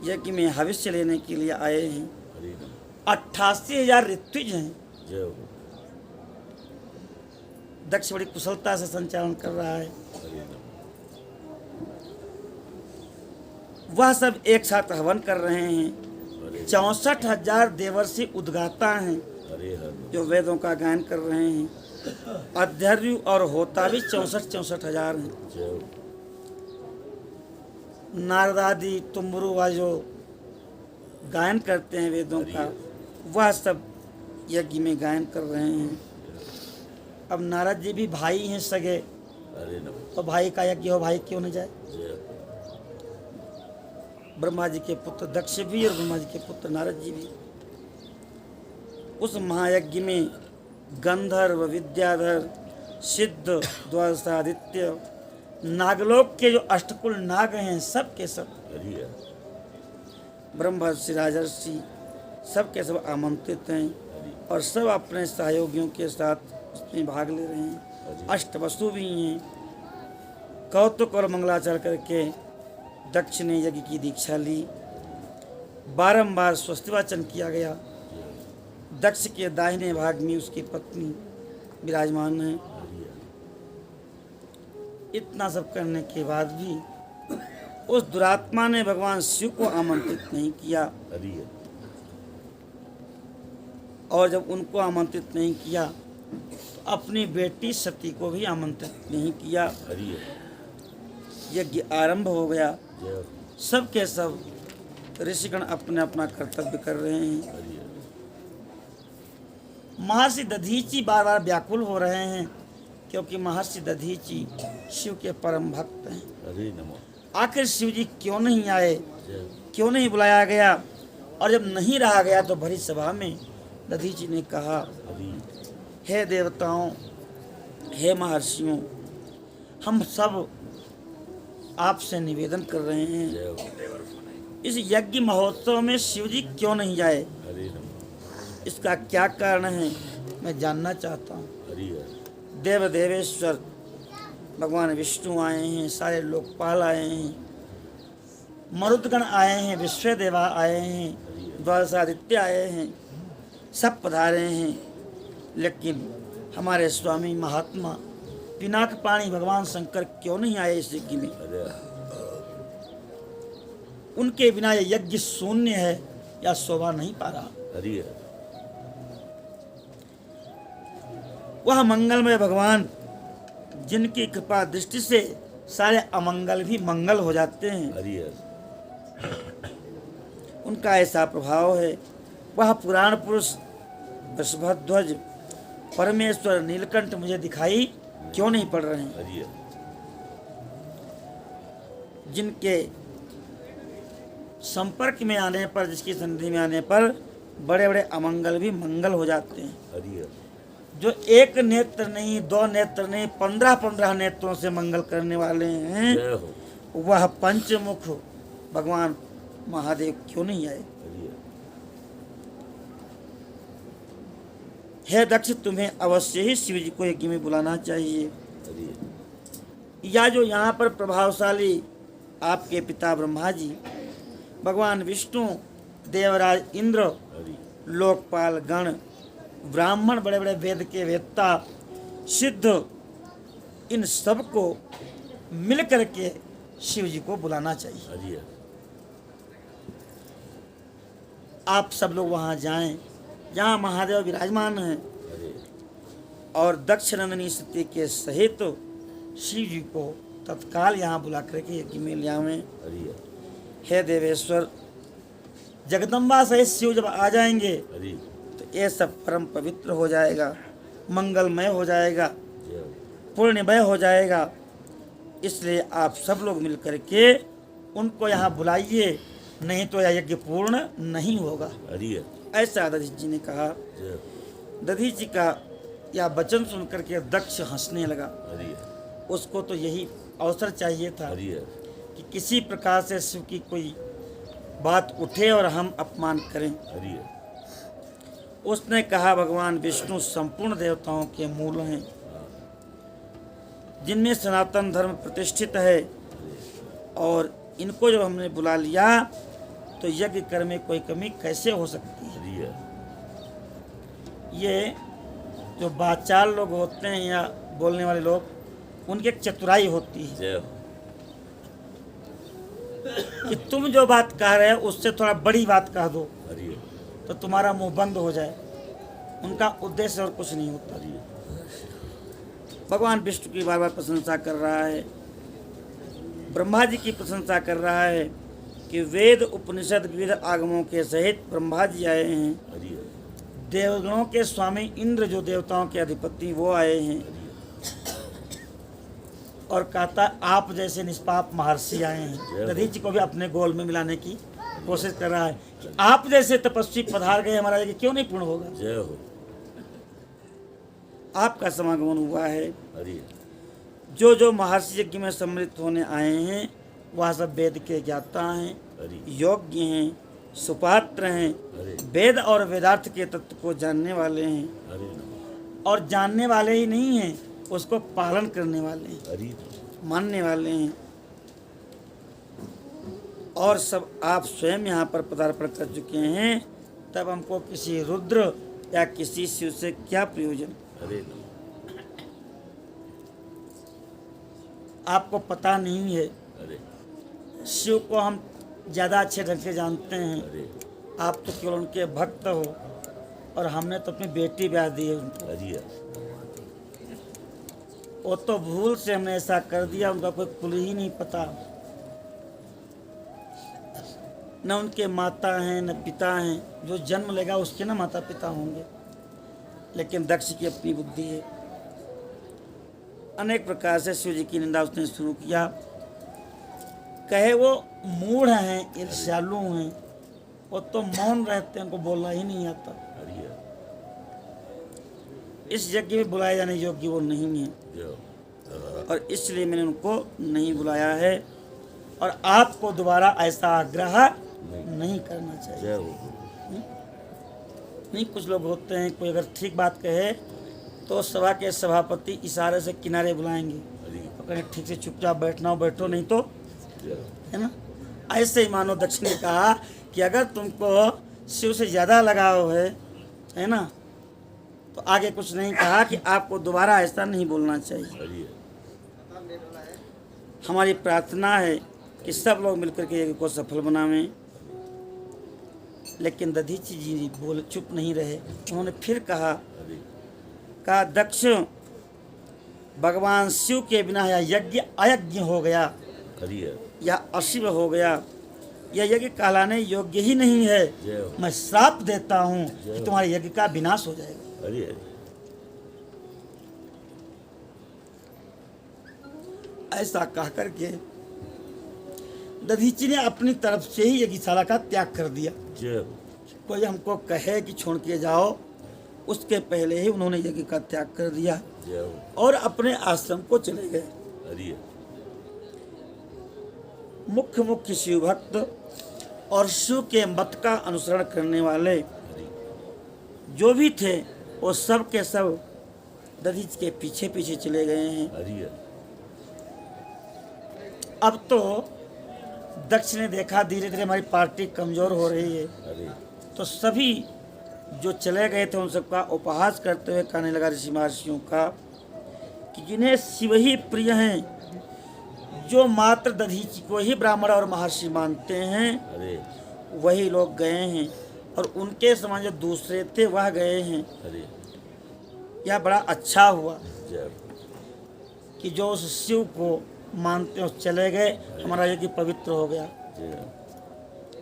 यज्ञ में हविष्य लेने के लिए आए हैं। 88,000 ऋत्विज हैं। दक्ष बड़ी कुशलता से संचालन कर रहा है। वह सब एक साथ हवन कर रहे हैं। 64,000 देवर्षि उद्गाता हैं जो वेदों का गायन कर रहे हैं। अध्यर्यु और होता भी 64,000 हैं। नारदादि तुम्बरु व जो गायन करते हैं वेदों का, वह सब यज्ञ में गायन कर रहे हैं। अब नारद जी भी भाई हैं सगे, तो भाई का यज्ञ हो, भाई क्यों न जाए। ब्रह्मा जी के पुत्र दक्ष भी और ब्रह्मा जी के पुत्र नारद जी भी। उस महायज्ञ में गंधर्व, विद्याधर, सिद्ध, द्वादशादित्य, नागलोक के जो अष्टकुल नाग हैं सब के सब, ब्रह्मर्षि, राजर्षि, सब के सब आमंत्रित हैं और सब अपने सहयोगियों के साथ उसमें भाग ले रहे हैं। अष्टवसु भी हैं। कौतुक और मंगलाचरण करके दक्ष ने यज्ञ की दीक्षा ली। बारंबार स्वस्ति वाचन किया गया। दक्ष के दाहिने भाग में उसकी पत्नी विराजमान है। इतना सब करने के बाद भी उस दुरात्मा ने भगवान शिव को आमंत्रित नहीं किया। और जब उनको आमंत्रित नहीं किया तो अपनी बेटी सती को भी आमंत्रित नहीं किया। यज्ञ आरंभ हो गया। सब के सब ऋषिगण अपने अपना कर्तव्य कर रहे हैं। महर्षि दधीची बार बार व्याकुल हो रहे हैं क्योंकि महर्षि दधीची शिव के परम भक्त हैं। आखिर शिव जी क्यों नहीं आए, क्यों नहीं बुलाया गया। और जब नहीं रहा गया तो भरी सभा में दधीची ने कहा, हे देवताओं, हे महर्षियों, हम सब आपसे निवेदन कर रहे हैं, इस यज्ञ महोत्सव में शिव जी क्यों नहीं आए। इसका क्या कारण है, मैं जानना चाहता हूँ। देव देवेश्वर भगवान विष्णु आए हैं, सारे लोकपाल आए हैं, मरुदगण आए हैं, विश्वदेवा आए हैं, द्वादशादित्य आए हैं, सब पधारे हैं, लेकिन हमारे स्वामी महात्मा पिनाकपाणी भगवान शंकर क्यों नहीं आए इस यज्ञ में। उनके बिना यह यज्ञ शून्य है या शोभा नहीं पा रहा। वह मंगलमय भगवान जिनकी कृपा दृष्टि से सारे अमंगल भी मंगल हो जाते हैं, उनका ऐसा प्रभाव है। वह पुराण पुरुष वृषभध्वज परमेश्वर नीलकंठ मुझे दिखाई क्यों नहीं पड़ रहे हैं, जिनके संपर्क में आने पर, जिसकी सन्निधि में आने पर बड़े बड़े अमंगल भी मंगल हो जाते हैं। जो एक नेत्र नहीं, दो नेत्र नहीं, 15-15 नेत्रों से मंगल करने वाले हैं, वह पंचमुख भगवान महादेव क्यों नहीं आए। हे दक्ष, तुम्हें अवश्य ही शिव जी को यज्ञ में बुलाना चाहिए। या जो यहाँ पर प्रभावशाली आपके पिता ब्रह्मा जी, भगवान विष्णु, देवराज इंद्र, लोकपाल गण, ब्राह्मण, बड़े बड़े वेद के वेत्ता, सिद्ध, इन सब को मिल करके शिव जी को बुलाना चाहिए। आप सब लोग वहाँ जाएं जहाँ महादेव विराजमान हैं और दक्ष नंदिनी सती के सहित शिव जी को तत्काल यहाँ बुला करके यज्ञ में ले आवें। हे देवेश्वर, जगदम्बा सहित शिव जब आ जाएंगे तो ये सब परम पवित्र हो जाएगा, मंगलमय हो जाएगा, पुण्यमय हो जाएगा। इसलिए आप सब लोग मिल करके उनको यहाँ बुलाइए, नहीं तो यह यज्ञ पूर्ण नहीं होगा। ऐसा दधीच जी ने कहा। दधीच जी का यह वचन सुनकर के दक्ष हंसने लगा। उसको तो यही अवसर चाहिए था कि किसी प्रकार से शिव की कोई बात उठे और हम अपमान करें। उसने कहा, भगवान विष्णु संपूर्ण देवताओं के मूल हैं, जिनमें सनातन धर्म प्रतिष्ठित है। और इनको जब हमने बुला लिया तो यज्ञ कर्म में कोई कमी कैसे हो सकती है। ये जो बाचाल लोग होते हैं या बोलने वाले लोग, उनकी एक चतुराई होती है कि तुम जो बात कह रहे हो उससे थोड़ा बड़ी बात कह दो तो तुम्हारा मुंह बंद हो जाए। उनका उद्देश्य और कुछ नहीं होता। भगवान विष्णु की बार बार प्रशंसा कर रहा है, ब्रह्मा जी की प्रशंसा कर रहा है कि वेद उपनिषद विविध आगमों के सहित ब्रह्मा जी आए हैं, देवगणों के स्वामी इंद्र जो देवताओं के अधिपति वो आए हैं, और कहता आप जैसे निष्पाप महर्षि आए हैं। दधीचि को भी अपने गोल में मिलाने की कोशिश कर रहा है कि आप जैसे तपस्वी पधार गए, हमारा यज्ञ क्यों नहीं पूर्ण होगा। जय हो। आपका समागमन हुआ है। जो महर्षि यज्ञ में सम्मिलित होने आए हैं वह सब वेद के ज्ञाता हैं, योग्य हैं, सुपात्र हैं, वेद और वेदार्थ के तत्व को जानने वाले हैं, और जानने वाले ही नहीं हैं, उसको पालन करने वाले हैं, मानने वाले हैं। और सब आप स्वयं यहाँ पर पदार्पण कर चुके हैं, तब हमको किसी रुद्र या किसी शिव से क्या प्रयोजन। आपको पता नहीं है, शिव को हम ज़्यादा अच्छे ढंग से जानते हैं, आप तो केवल उनके भक्त हो, और हमने तो अपनी बेटी ब्याह दी है उनको। वो तो भूल से हमने ऐसा कर दिया, उनका कोई कुल ही नहीं पता, न उनके माता हैं न पिता हैं। जो जन्म लेगा उसके ना माता पिता होंगे, लेकिन दक्ष की अपनी बुद्धि है। अनेक प्रकार से शिव जी की निंदा उसने शुरू किया। कहे वो मूढ़ हैं, ईर्ष्यालु हैं, वो तो मौन रहते हैं, उनको बोलना ही नहीं आता। इस यज्ञ में बुलाए जाने योग्य वो नहीं है, और इसलिए मैंने उनको नहीं बुलाया है, और आपको दोबारा ऐसा आग्रह नहीं करना चाहिए। नहीं, कुछ लोग होते हैं, कोई अगर ठीक बात कहे तो सभा के सभापति इशारे से किनारे बुलाएंगे, तो कहें ठीक से चुपचाप बैठना हो बैठो, नहीं तो, है ना। ऐसे ही मानो दक्ष ने कहा कि अगर तुमको शिव से ज़्यादा लगाव है ना, तो आगे कुछ नहीं कहा कि आपको दोबारा ऐसा नहीं बोलना चाहिए। हमारी प्रार्थना है कि सब लोग मिलकर के यज्ञ को सफल बनावें। लेकिन दधीचि जी बोले, चुप नहीं रहे। उन्होंने फिर कहा दक्ष, भगवान शिव के बिना यह यज्ञ अयज्ञ हो गया या अशिव हो गया, यह यज्ञ कहलाने योग्य ही नहीं है। मैं श्राप देता हूँ कि तुम्हारे यज्ञ का विनाश हो जाएगा। ऐसा कह करके दधीचि ने अपनी तरफ से ही यज्ञशाला का त्याग कर दिया। कोई हमको कहे कि छोड़ के जाओ, उसके पहले ही उन्होंने यज्ञ का त्याग कर दिया और अपने आश्रम को चले गए। मुख्य शिव भक्त और शिव के मत का अनुसरण करने वाले जो भी थे, वो सब के सब दधीचि के पीछे पीछे चले गए हैं। अब तो दक्ष ने देखा धीरे धीरे हमारी पार्टी कमजोर हो रही है, तो सभी जो चले गए थे उन सबका उपहास करते हुए कहने लगा ऋषि महर्षियों का कि जिन्हें शिव ही प्रिय हैं, जो मात्र दधीचि को ही ब्राह्मण और महर्षि मानते हैं, वही लोग गए हैं, और उनके समान जो दूसरे थे वह गए हैं। यह बड़ा अच्छा हुआ कि जो उस शिव को मानते हो चले गए, हमारा यज्ञ पवित्र हो गया।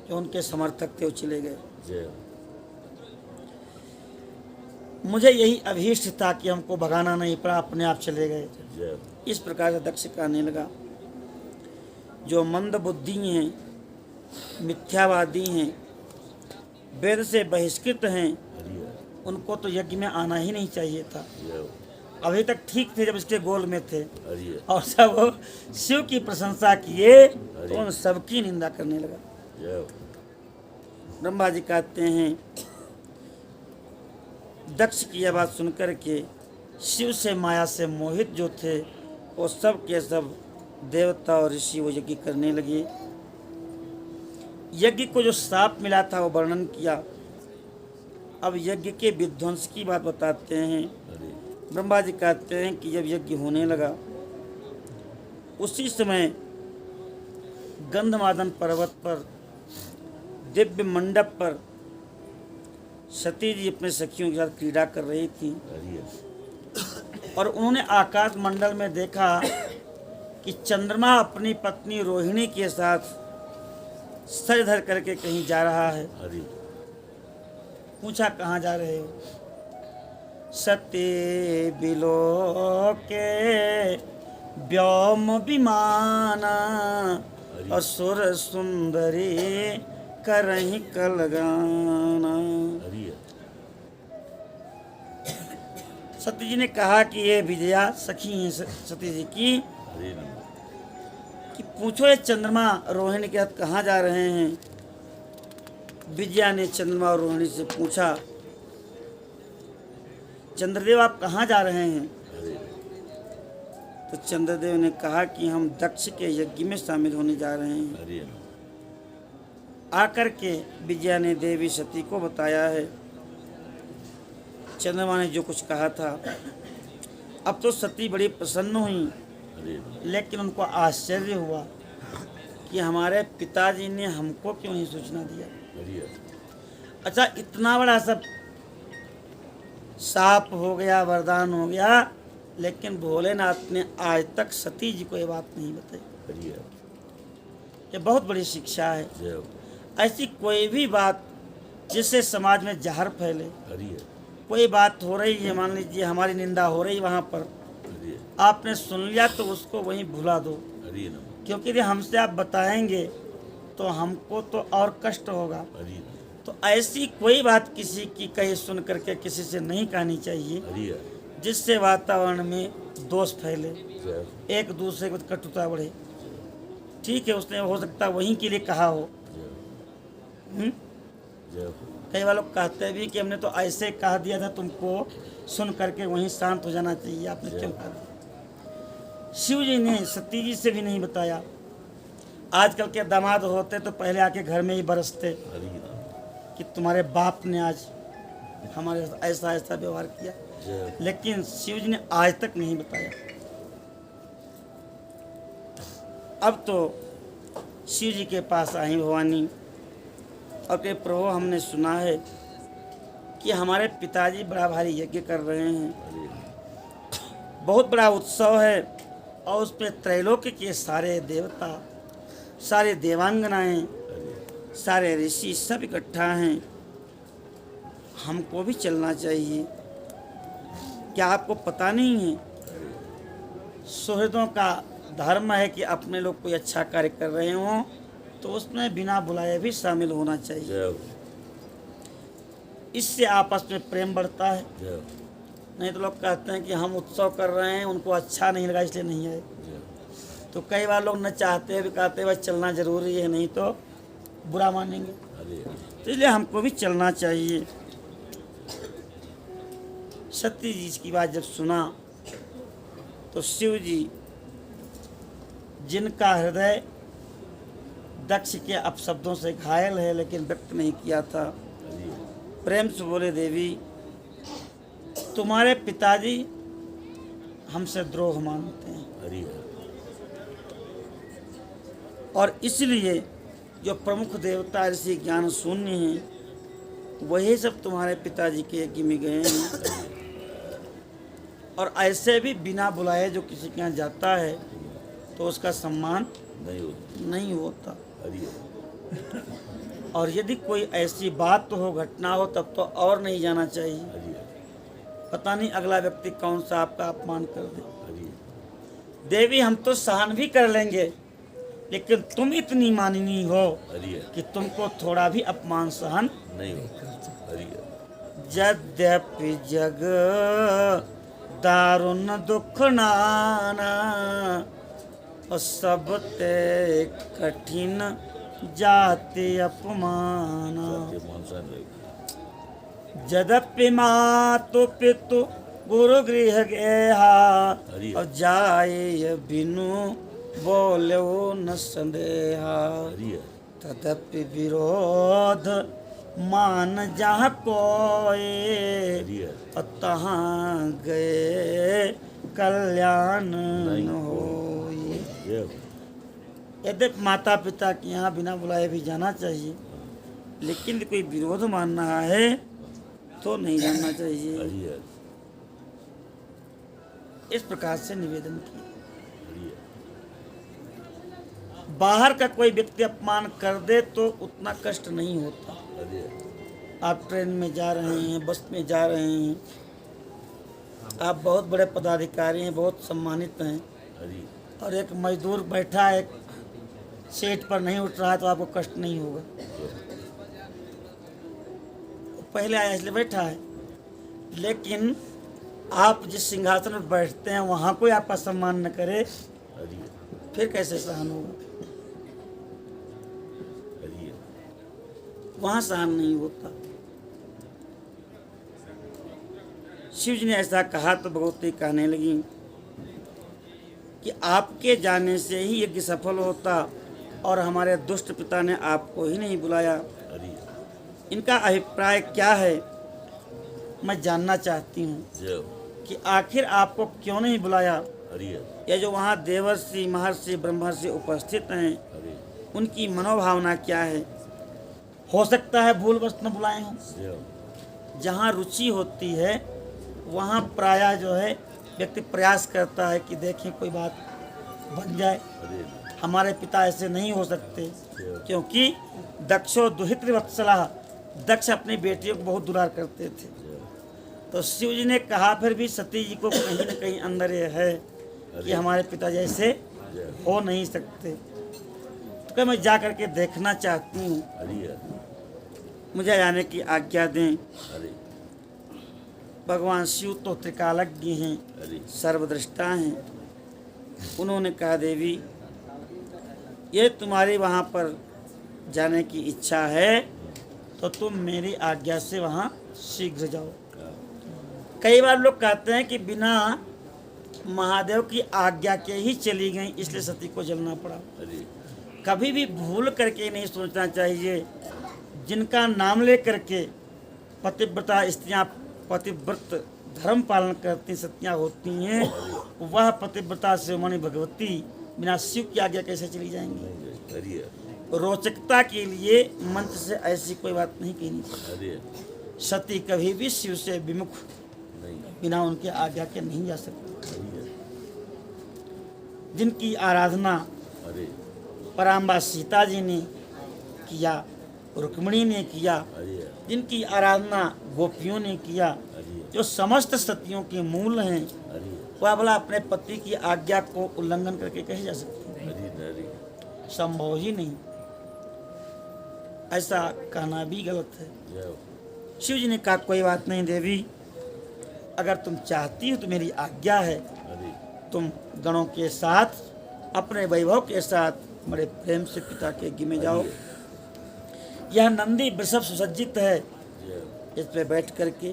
जो उनके समर्थक थे वो चले गए। मुझे यही अभीष्ट था कि हमको भगाना नहीं पड़ा, अपने आप चले गए। इस प्रकार से दक्ष कहने लगा, जो मंद बुद्धि हैं, मिथ्यावादी हैं, वेद से बहिष्कृत हैं, उनको तो यज्ञ में आना ही नहीं चाहिए था। अभी तक ठीक थे जब इसके गोल में थे, और सब शिव की प्रशंसा किए तो उन सबकी निंदा करने लगा। ब्रह्मा जी कहते हैं, दक्ष की यह बात सुनकर के शिव से माया से मोहित जो थे, वो सब के सब देवता और ऋषि वो यज्ञ करने लगे। यज्ञ को जो श्राप मिला था वो वर्णन किया। अब यज्ञ के विध्वंस की बात बताते हैं। ब्रह्मा जी कहते हैं कि जब यज्ञ होने लगा उसी समय गंधमादन पर्वत पर दिव्य मंडप पर सती जी अपने सखियों के साथ क्रीड़ा कर रही थी और उन्होंने आकाश मंडल में देखा कि चंद्रमा अपनी पत्नी रोहिणी के साथ सर धर करके कहीं जा रहा है। पूछा कहाँ जा रहे हो? सती बिलोके व्योम विमाना असुर सुंदरी करहीं कलगाना। सती जी ने कहा कि ये विजया सखी हैं सती जी की कि पूछो ये चंद्रमा रोहिणी के साथ कहाँ जा रहे हैं। विजया ने चंद्रमा और रोहिणी से पूछा, चंद्रदेव आप कहाँ जा रहे हैं? तो चंद्रदेव ने कहा कि हम दक्ष के यज्ञ में शामिल होने जा रहे हैं। आकर के विजया ने देवी सती को बताया है चंद्रमा ने जो कुछ कहा था। अब तो सती बड़ी प्रसन्न हुई, लेकिन उनको आश्चर्य हुआ कि हमारे पिताजी ने हमको क्यों नहीं सूचना दिया। अच्छा, इतना बड़ा सब साप हो गया, वरदान हो गया, लेकिन भोलेनाथ ने आज तक सती जी को ये बात नहीं बताई। ये बहुत बड़ी शिक्षा है। ऐसी कोई भी बात जिससे समाज में जहर फैले, कोई बात हो रही है, मान लीजिए हमारी निंदा हो रही वहाँ पर, आपने सुन लिया तो उसको वहीं भुला दो, क्योंकि यदि हमसे आप बताएंगे तो हमको तो और कष्ट होगा। तो ऐसी कोई बात किसी की कहीं सुन करके किसी से नहीं कहनी चाहिए जिससे वातावरण में दोष फैले, एक दूसरे को कटुता बढ़े। ठीक है, उसने हो सकता वहीं के लिए कहा हो। कई बार लोग कहते भी कि हमने तो ऐसे कह दिया था, तुमको सुन करके वहीं शांत हो जाना चाहिए, आपने क्यों कहा दिया? शिव जी ने सती जी से भी नहीं बताया। आजकल के दामाद होते तो पहले आके घर में ही बरसते कि तुम्हारे बाप ने आज हमारे साथ ऐसा ऐसा व्यवहार किया, लेकिन शिव जी ने आज तक नहीं बताया। अब तो शिव जी के पास आई भवानी और कहे, प्रभु हमने सुना है कि हमारे पिताजी बड़ा भारी यज्ञ कर रहे हैं, बहुत बड़ा उत्सव है और उस पर त्रैलोक्य के सारे देवता, सारे देवांगनाएं, सारे ऋषि सब इकट्ठा हैं, हमको भी चलना चाहिए। क्या आपको पता नहीं है सुहृदों का धर्म है कि अपने लोग कोई अच्छा कार्य कर रहे हों तो उसमें बिना बुलाए भी शामिल होना चाहिए। इससे आपस में प्रेम बढ़ता है। नहीं तो लोग कहते हैं कि हम उत्सव कर रहे हैं, उनको अच्छा नहीं लगा इसलिए नहीं आए। तो कई बार लोग न चाहते भी कहते हैं भाई चलना जरूरी है, नहीं तो बुरा मानेंगे, तो इसलिए हमको भी चलना चाहिए। सती जी की बात जब सुना तो शिव जी, जिनका हृदय दक्ष के अपशब्दों से घायल है लेकिन व्यक्त नहीं किया था, प्रेम से बोले, देवी तुम्हारे पिताजी हमसे द्रोह मानते हैं और इसलिए जो प्रमुख देवता ऋषि ज्ञान शून्य हैं वही सब तुम्हारे पिताजी के यज्ञ में गए हैं। और ऐसे भी बिना बुलाए जो किसी के यहाँ जाता है तो उसका सम्मान नहीं होता। और यदि कोई ऐसी बात हो, घटना हो, तब तो और नहीं जाना चाहिए। पता नहीं अगला व्यक्ति कौन सा आपका अपमान कर दे। देवी हम तो सहन भी कर लेंगे, लेकिन तुम इतनी माननीय हो कि तुमको थोड़ा भी अपमान सहन नहीं हो। यद्यपि जग दारुण दुख नाना और सब ते कठिन जाति अपमाना। यद्यपि मातु पितु गुरु गृह गेहा और जाए बिनु बोलो न संदेहा तदपि विरोध मान जहाँ कोई तहाँ गए कल्याण न होई। यद्यपि माता पिता के यहाँ बिना बुलाए भी जाना चाहिए, लेकिन कोई विरोध मान रहा है तो नहीं जाना चाहिए। इस प्रकार से निवेदन किया। बाहर का कोई व्यक्ति अपमान कर दे तो उतना कष्ट नहीं होता। आप ट्रेन में जा रहे हैं, बस में जा रहे हैं, आप बहुत बड़े पदाधिकारी हैं, बहुत सम्मानित हैं, और एक मजदूर बैठा है सीट पर नहीं उठ रहा है तो आपको कष्ट नहीं होगा। पहले आया इसलिए बैठा है, लेकिन आप जिस सिंहासन पर बैठते हैं वहाँ कोई आपका सम्मान न करे फिर कैसे सहन होगा? वहाँ सहन नहीं होता। शिव जी ने ऐसा कहा तो भगवती कहने लगी कि आपके जाने से ही यज्ञ सफल होता और हमारे दुष्ट पिता ने आपको ही नहीं बुलाया। इनका अभिप्राय क्या है मैं जानना चाहती हूँ कि आखिर आपको क्यों नहीं बुलाया। ये जो वहाँ देवर्षि महर्षि ब्रह्मर्षि उपस्थित हैं उनकी मनोभावना क्या है? हो सकता है भूलवश न बुलाए हों। जहाँ रुचि होती है वहाँ प्रायः जो है व्यक्ति प्रयास करता है कि देखें कोई बात बन जाए। हमारे पिता ऐसे नहीं हो सकते, क्योंकि दक्षो दुहित्र वत्सला, दक्ष अपनी बेटियों को बहुत दुलार करते थे। तो शिव जी ने कहा फिर भी सती जी को कहीं न कहीं अंदर ये है कि हमारे पिता जैसे हो नहीं सकते। तो क्या मैं जा करके देखना चाहती हूँ, मुझे जाने की आज्ञा दें। भगवान शिव तो त्रिकालज्ञ हैं, सर्वदृष्टा हैं। उन्होंने कहा देवी ये तुम्हारी वहाँ पर जाने की इच्छा है तो तुम मेरी आज्ञा से वहाँ शीघ्र जाओ। कई बार लोग कहते हैं कि बिना महादेव की आज्ञा के ही चली गई इसलिए सती को जलना पड़ा। कभी भी भूल करके नहीं सोचना चाहिए। जिनका नाम ले करके पतिव्रता स्त्रियाँ पतिव्रत धर्म पालन करती सतियाँ होती हैं, वह पतिव्रता शिरोमणि भगवती बिना शिव की आज्ञा कैसे चली जाएंगी? रोचकता के लिए मंच से ऐसी कोई बात नहीं कहनी। सती कभी भी शिव से विमुख बिना उनके आज्ञा के नहीं जा सकती। जिनकी आराधना पराम्बा सीता जी ने किया, रुक्मिणी ने किया, जिनकी आराधना गोपियों ने किया, जो समस्त सतियों के मूल हैं, वह भला अपने पति की आज्ञा को उल्लंघन करके कैसे जा सकती है? संभव ही नहीं। ऐसा कहना भी गलत है। शिव जी ने कहा कोई बात नहीं देवी, अगर तुम चाहती हो तो मेरी आज्ञा है, तुम गणों के साथ अपने वैभव के साथ बड़े प्रेम से पिता के यज्ञ में जाओ। यह नंदी वृषभ सुसज्जित है, इस पे बैठ करके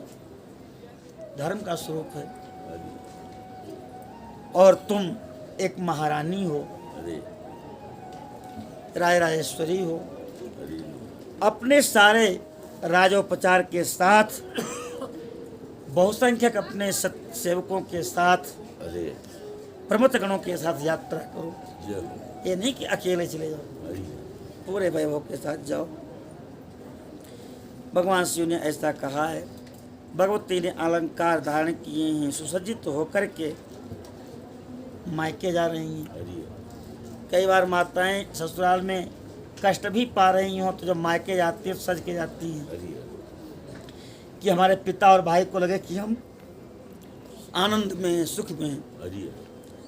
धर्म का स्वरूप है। और तुम एक महारानी हो, राय राजेश्वरी हो, अपने सारे राजोपचार के साथ बहुसंख्यक अपने सेवकों के साथ प्रमुख गणों के साथ यात्रा करो। ये नहीं कि अकेले चले जाओ, पूरे वैभव के साथ जाओ। भगवान शिव ने ऐसा कहा है। भगवती ने अलंकार धारण किए हैं, सुसज्जित होकर के मायके जा रही हैं। कई बार माताएं ससुराल में कष्ट भी पा रही हों तो जब मायके जाती हैं तो सज के जाती हैं कि हमारे पिता और भाई को लगे कि हम आनंद में सुख में हैं।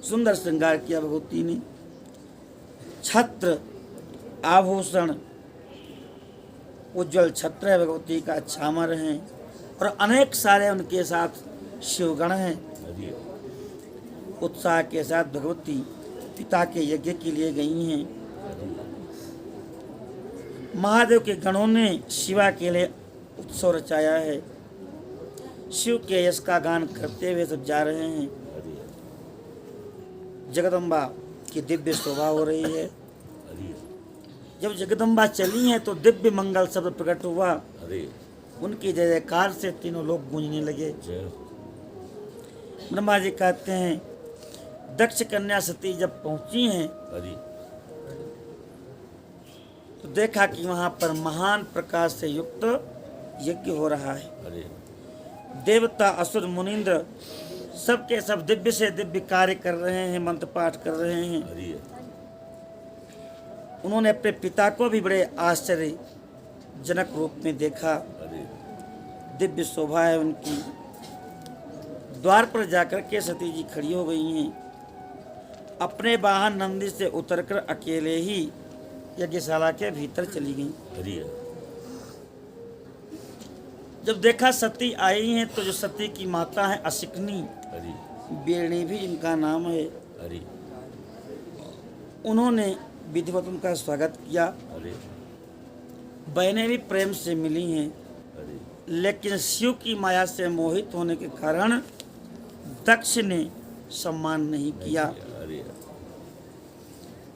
सुंदर श्रृंगार किया भगवती ने, छत्र आभूषण उज्जवल छत्र है भगवती का, छामर हैं और अनेक सारे उनके साथ शिवगण हैं। उत्साह के साथ भगवती पिता के यज्ञ के लिए गई हैं। महादेव के गणों ने शिवा के लिए उत्सव रचाया है। शिव के यश का गान करते हुए सब जा रहे हैं। जगदम्बा की दिव्य शोभा हो रही है। जब जगदम्बा चली हैं तो दिव्य मंगल शब्द प्रकट हुआ। उनकी जय जयकार से तीनों लोग गूंजने लगे। ब्रह्मा जी कहते हैं दक्ष कन्या सती जब पहुंची हैं तो देखा कि वहां पर महान प्रकाश से युक्त यज्ञ हो रहा है। देवता असुर मुनिंद्र सबके सब दिव्य से दिव्य कार्य कर रहे हैं, मंत्र पाठ कर रहे हैं। उन्होंने अपने पिता को भी बड़े आश्चर्यजनक रूप में देखा। दिव्य शोभा है उनकी। द्वार पर जाकर के सती जी खड़ी हो गई हैं। अपने वाहन नंदी से उतरकर अकेले ही यज्ञशाला के भीतर चली गई। जब देखा सती आई हैं तो जो सती की माता है असिकनी, बेरणी भी इनका नाम है, उन्होंने विधिवत उनका स्वागत किया। बहनें भी प्रेम से मिली हैं, लेकिन शिव की माया से मोहित होने के कारण दक्ष ने सम्मान नहीं किया।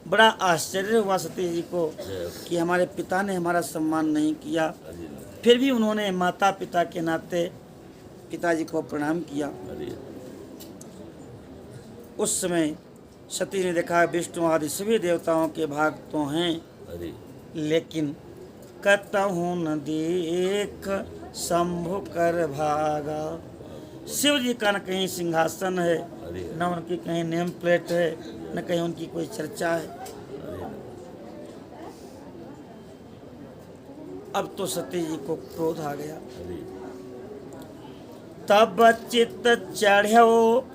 बड़ा आश्चर्य हुआ सती जी को कि हमारे पिता ने हमारा सम्मान नहीं किया। फिर भी उन्होंने माता पिता के नाते पिताजी को प्रणाम किया। उस समय सती ने देखा विष्णु आदि सभी देवताओं के भाग तो हैं, लेकिन कतहु न देख शंभु कर भागा। शिव जी का न कहीं सिंहासन है, न उनकी कहीं नेम प्लेट है, न कहीं उनकी कोई चर्चा है। अब तो सती जी को क्रोध आ गया। तब चित्त चढ़ो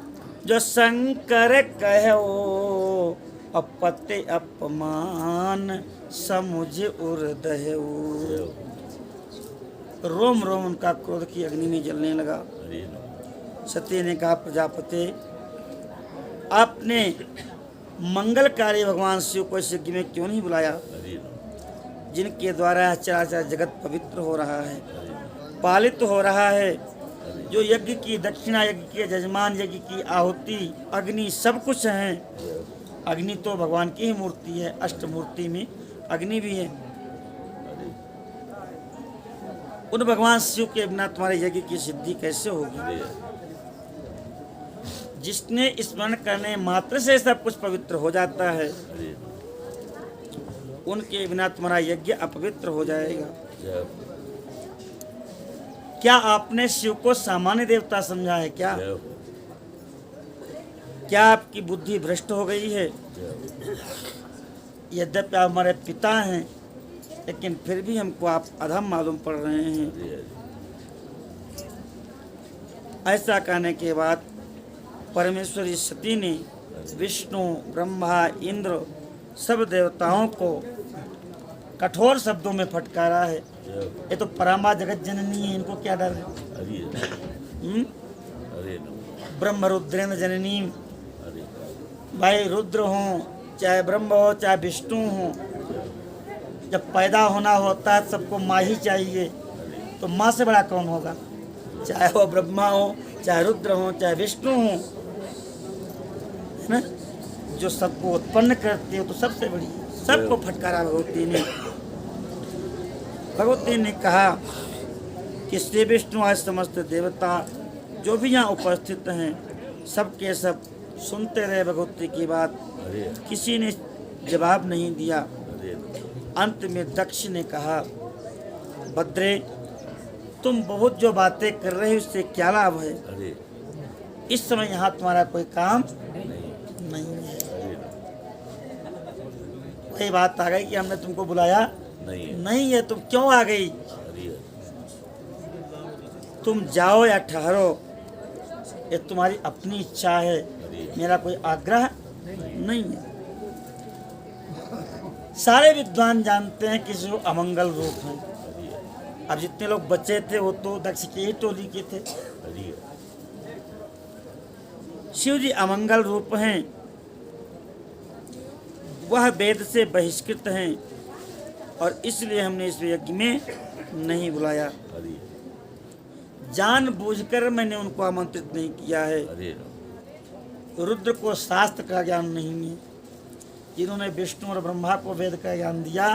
जो शंकर कहो, अपते अपमान समुझ उर्दहु। रोम रोम उनका क्रोध की अग्नि में जलने लगा। सती ने कहा प्रजापति, आपने मंगलकारी भगवान शिव को इस यज्ञ में क्यों नहीं बुलाया, जिनके द्वारा चराचर जगत पवित्र हो रहा है, पालित हो रहा है। जो यज्ञ की दक्षिणा, यज्ञ के जजमान, यज्ञ की आहुति, अग्नि सब कुछ है। अग्नि तो भगवान की ही मूर्ति है, अष्टमूर्ति में अग्नि भी है। उन भगवान शिव के बिना तुम्हारे यज्ञ की सिद्धि कैसे होगी। जिसने स्मरण करने मात्र से सब कुछ पवित्र हो जाता है, उनके बिना तुम्हारा यज्ञ अपवित्र हो जाएगा। क्या आपने शिव को सामान्य देवता समझा है क्या? क्या आपकी बुद्धि भ्रष्ट हो गई है? यद्यपि आप हमारे पिता हैं, लेकिन फिर भी हमको आप अधम मालूम पड़ रहे हैं। ऐसा कहने के बाद परमेश्वरी सती ने विष्णु, ब्रह्मा, इंद्र सब देवताओं को कठोर शब्दों में फटकारा है। ये तो परमा जगत जननी है, इनको क्या डर है? ब्रह्म रुद्रेंद्र जननी, भाई रुद्र हो, चाहे ब्रह्म हो, चाहे विष्णु हो, जब पैदा होना होता है सबको माँ ही चाहिए, तो माँ से बड़ा कौन होगा? चाहे वो ब्रह्मा हो, चाहे रुद्र हो, चाहे विष्णु हो, है ना? जो सबको उत्पन्न करती है तो सबसे बड़ी। सबको फटकारा भगवती ने। भगवती ने कहा कि श्री विष्णु आज समस्त देवता जो भी यहाँ उपस्थित हैं, सबके सब सुनते रहे भगवती की बात। किसी ने जवाब नहीं दिया। अंत में दक्ष ने कहा, भद्रे, तुम बहुत जो बातें कर रहे हो उससे क्या लाभ है? इस समय यहाँ तुम्हारा कोई काम नहीं है। वही बात आ गई कि हमने तुमको बुलाया नहीं है, तुम क्यों आ गई? तुम जाओ या ठहरो, ये तुम्हारी अपनी इच्छा है, मेरा कोई आग्रह नहीं है। सारे विद्वान जानते हैं कि जो अमंगल रूप है। अब जितने लोग बचे थे वो तो दक्ष की ही टोली के थे। शिव जी अमंगल रूप हैं, वह वेद से बहिष्कृत हैं, और इसलिए हमने इस यज्ञ में नहीं बुलाया। जानबूझकर मैंने उनको आमंत्रित नहीं किया है। रुद्र को शास्त्र का ज्ञान नहीं है, जिन्होंने विष्णु और ब्रह्मा को वेद का ज्ञान दिया,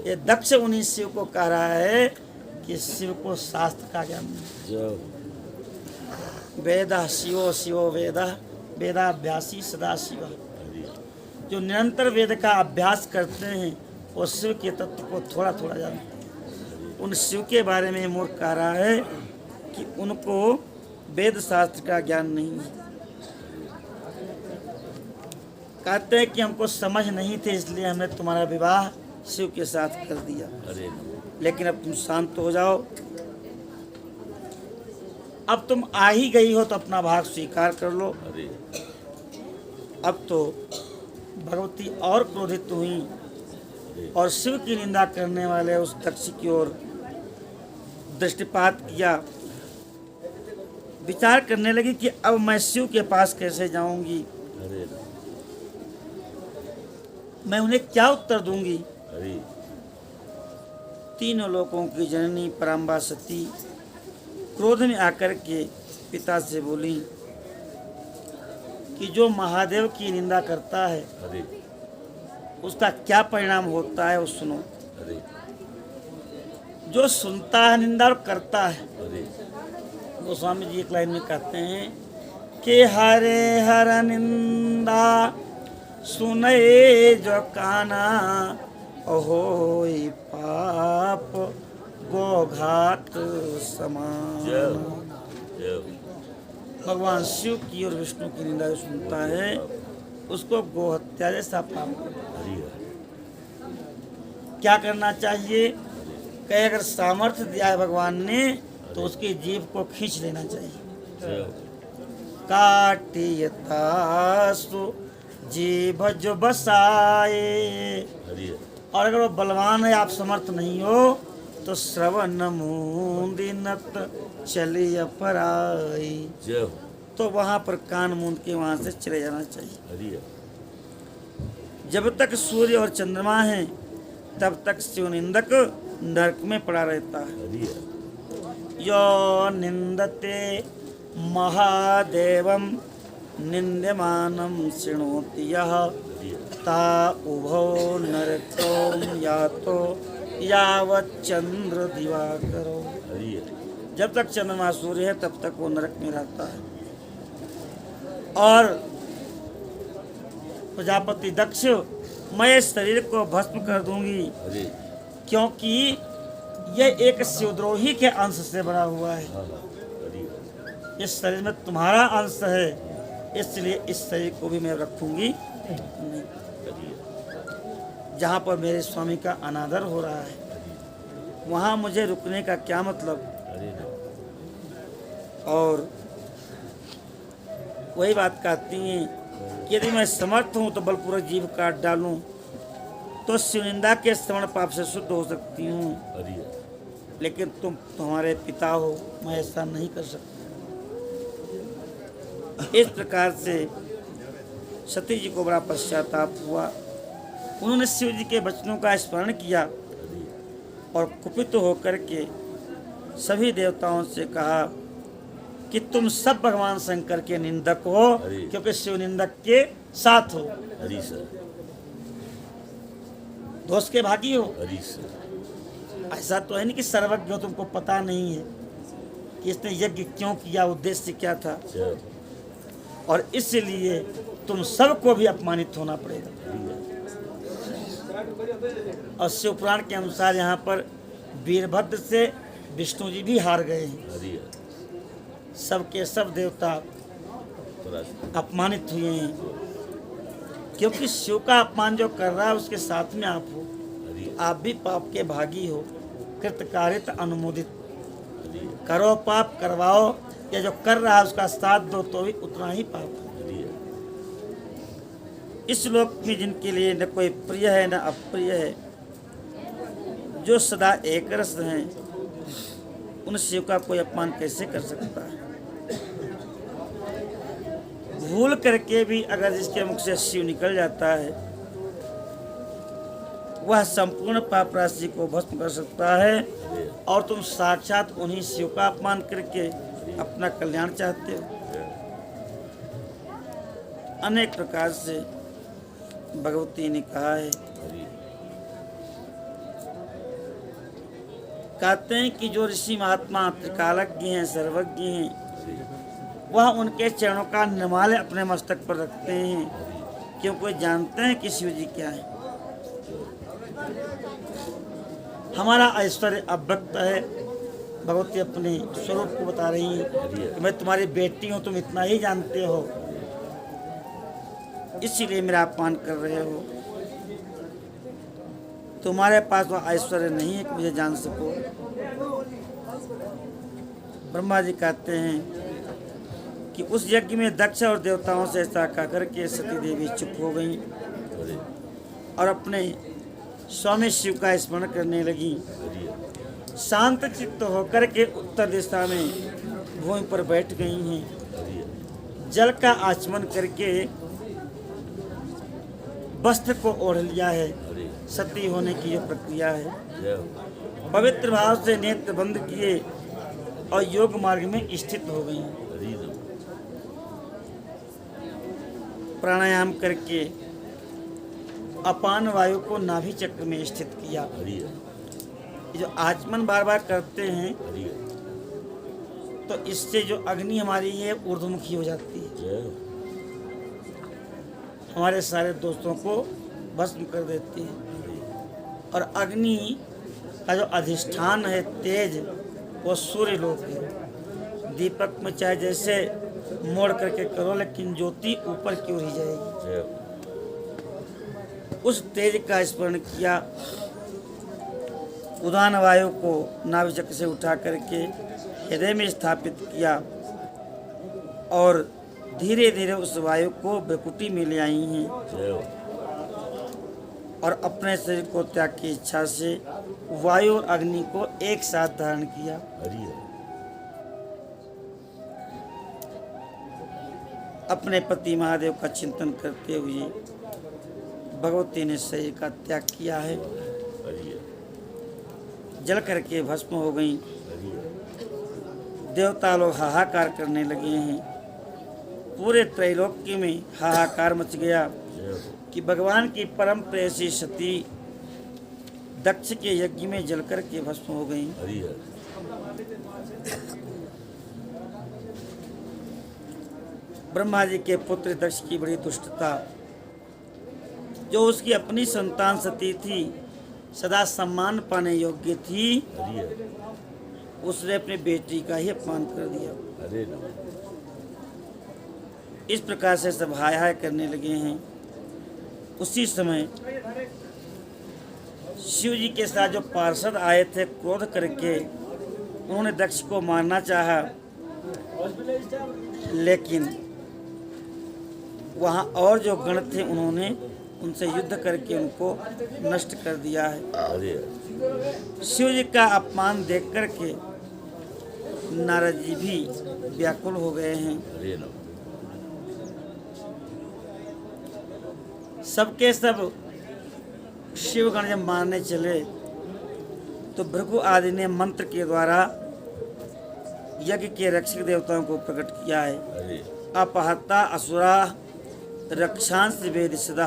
ये दक्ष उन्हीं शिव को कह रहा है कि शिव को शास्त्र का ज्ञान नहीं। वेदा शिवो शिवो वेदा वेदाभ्यासी सदा शिवा। जो निरंतर वेद का अभ्यास करते हैं वो शिव के तत्व को थोड़ा थोड़ा जानते हैं। उन शिव के बारे में मूर्ख कह रहा है कि उनको वेद शास्त्र का ज्ञान नहीं है। कहते हैं कि हमको समझ नहीं थे इसलिए हमने तुम्हारा विवाह शिव के साथ कर दिया, लेकिन अब तुम शांत हो जाओ। अब तुम आ ही गई हो तो अपना भाग स्वीकार कर लो। अब तो भगवती और क्रोधित हुई और शिव की निंदा करने वाले उस दक्ष की ओर दृष्टिपात किया। विचार करने लगी कि अब मैं शिव के पास कैसे जाऊंगी, मैं उन्हें क्या उत्तर दूंगी। तीनों लोकों की जननी पराम्बा सती क्रोध में आकर के पिता से बोली कि जो महादेव की निंदा करता है उसका क्या परिणाम होता है वो सुनो। जो सुनता है निंदा और करता है, गोस्वामी जी एक लाइन में कहते हैं कि हरे हर निंदा सुने जो काना अहोई पाप गोघात समान। भगवान शिव की और विष्णु की निंदा जो सुनता है उसको गोहत्या जैसा पाप। क्या करना चाहिए? कहे अगर सामर्थ्य दिया है भगवान ने तो उसकी जीभ को खींच लेना चाहिए। काटियतासु जीभ जो बसाए। और अगर वो बलवान है, आप समर्थ नहीं हो, तो श्रवण मूंदिनत चलिए पराई, तो वहाँ पर कान मूंद के वहाँ से चले जाना चाहिए। जब तक सूर्य और चंद्रमा हैं तब तक शिव निंदक नरक में पड़ा रहता है। यो निंदते महादेवम निंद्यमानम शृणोति यः ता उभो नरको यातो यावत् चंद्र दिवाकरो। जब तक चंद्रमा सूर्य है तब तक वो नरक में रहता है। और प्रजापति दक्ष, मैं शरीर को भस्म कर दूंगी क्योंकि यह एक शिवद्रोही के अंश से बना हुआ है। इस शरीर में तुम्हारा अंश है, इसलिए इस शरीर को भी मैं रखूंगी नहीं। जहाँ पर मेरे स्वामी का अनादर हो रहा है वहाँ मुझे रुकने का क्या मतलब। और वही बात कहती हैं कि यदि मैं समर्थ हूँ तो बलपूर्वक जीभ काट डालूं तो शिवनिंदा के श्रवण पाप से शुद्ध हो सकती हूँ, लेकिन तुम तुम्हारे पिता हो, मैं ऐसा नहीं कर सकता। इस प्रकार से सती जी को बड़ा पश्चाताप हुआ। उन्होंने शिव जी के वचनों का स्मरण किया और कुपित होकर के सभी देवताओं से कहा कि तुम सब भगवान शंकर के निंदक हो क्योंकि शिव निंदक के साथ हो। दोस्त के भागी हो। ऐसा तो है नहीं कि सर्वज्ञ हो, तुमको पता नहीं है कि इसने यज्ञ क्यों किया, उद्देश्य क्या था, और इसलिए तुम सबको भी अपमानित होना पड़ेगा। और शिव पुराण के अनुसार यहाँ पर वीरभद्र से विष्णु जी भी हार गए हैं। सबके सब देवता अपमानित हुए हैं क्योंकि शिव का अपमान जो कर रहा है उसके साथ में आप हो। आप भी पाप के भागी हो। कृतकारित अनुमोदित, करो पाप करवाओ, या जो कर रहा है उसका साथ दो तो भी उतना ही पाप है। इस लोक में जिनके लिए न कोई प्रिय है न अप्रिय है, जो सदा एक रस हैं, उन शिव का कोई अपमान कैसे कर सकता है। भूल करके भी अगर जिसके मुख से शिव निकल जाता है वह संपूर्ण पाप राशि को भस्म कर सकता है, और तुम साक्षात उन्हीं शिव का अपमान करके अपना कल्याण चाहते हो। अनेक प्रकार से भगवती ने कहा है, कहते हैं कि जो ऋषि महात्मा त्रिकालज्ञ हैं, सर्वज्ञ हैं, वह उनके चरणों का निमाल्य अपने मस्तक पर रखते हैं, क्योंकि जानते हैं कि शिव जी क्या है। हमारा ऐश्वर्य अव्यक्त है। भगवती अपने स्वरूप को बता रही हैं कि मैं तुम्हारी बेटी हूँ, तुम इतना ही जानते हो, इसीलिए मेरा अपमान कर रहे हो। तुम्हारे पास वह ऐश्वर्य नहीं है कि मुझे जान सको। ब्रह्मा जी कहते हैं कि उस यज्ञ में दक्ष और देवताओं से ऐसा कहकर के सती देवी चुप हो गईं और अपने स्वामी शिव का स्मरण करने लगी। शांत चित्त होकर के उत्तर दिशा में भूमि पर बैठ गई हैं। जल का आचमन करके वस्त्र को ओढ़ लिया है। सती होने की यह प्रक्रिया है। पवित्र भाव से नेत्र बंद किए और योग मार्ग में स्थित हो गई। प्राणायाम करके अपान वायु को नाभि चक्र में स्थित किया। जो आचमन बार बार करते हैं तो इससे जो अग्नि हमारी है ऊर्ध्वमुखी हो जाती है, हमारे सारे दोस्तों को भस्म कर देती है। और अग्नि का जो अधिष्ठान है तेज, वो सूर्य लोक है। दीपक में चाहे जैसे मोड़ करके करो, लेकिन ज्योति ऊपर की ओर ही जाएगी। उस तेज का स्मरण किया। उदान वायु को नाभि चक्र से उठा करके हृदय में स्थापित किया और धीरे धीरे उस वायु को बेकुटी में ले आई हैं और अपने शरीर को त्याग की इच्छा से वायु और अग्नि को एक साथ धारण किया। अपने पति महादेव का चिंतन करते हुए भगवती ने शरीर का त्याग किया है। जल करके भस्म हो गई। देवता लोग हाहाकार करने लगे हैं। पूरे त्रैलोक्य में हाहाकार मच गया कि भगवान की परम प्रेयसी सती दक्ष के यज्ञ में जल करके भस्म हो गई। ब्रह्मा जी के पुत्र दक्ष की बड़ी दुष्टता, जो उसकी अपनी संतान सती थी, सदा सम्मान पाने योग्य थी, उसने अपनी बेटी का ही अपमान कर दिया। इस प्रकार से सब हाय हाय करने लगे हैं। उसी समय शिव जी के साथ जो पार्षद आए थे क्रोध करके, उन्होंने दक्ष को मारना चाहा, लेकिन वहाँ और जो गण थे उन्होंने उनसे युद्ध करके उनको नष्ट कर दिया है। शिव जी का अपमान देख करके नारद जी भी व्याकुल हो गए हैं। सबके सब शिवगण जब मारने चले तो भृगु आदि ने मंत्र के द्वारा यज्ञ के रक्षक देवताओं को प्रकट किया है। अपहत्ता असुरा रक्षांश वेद सदा।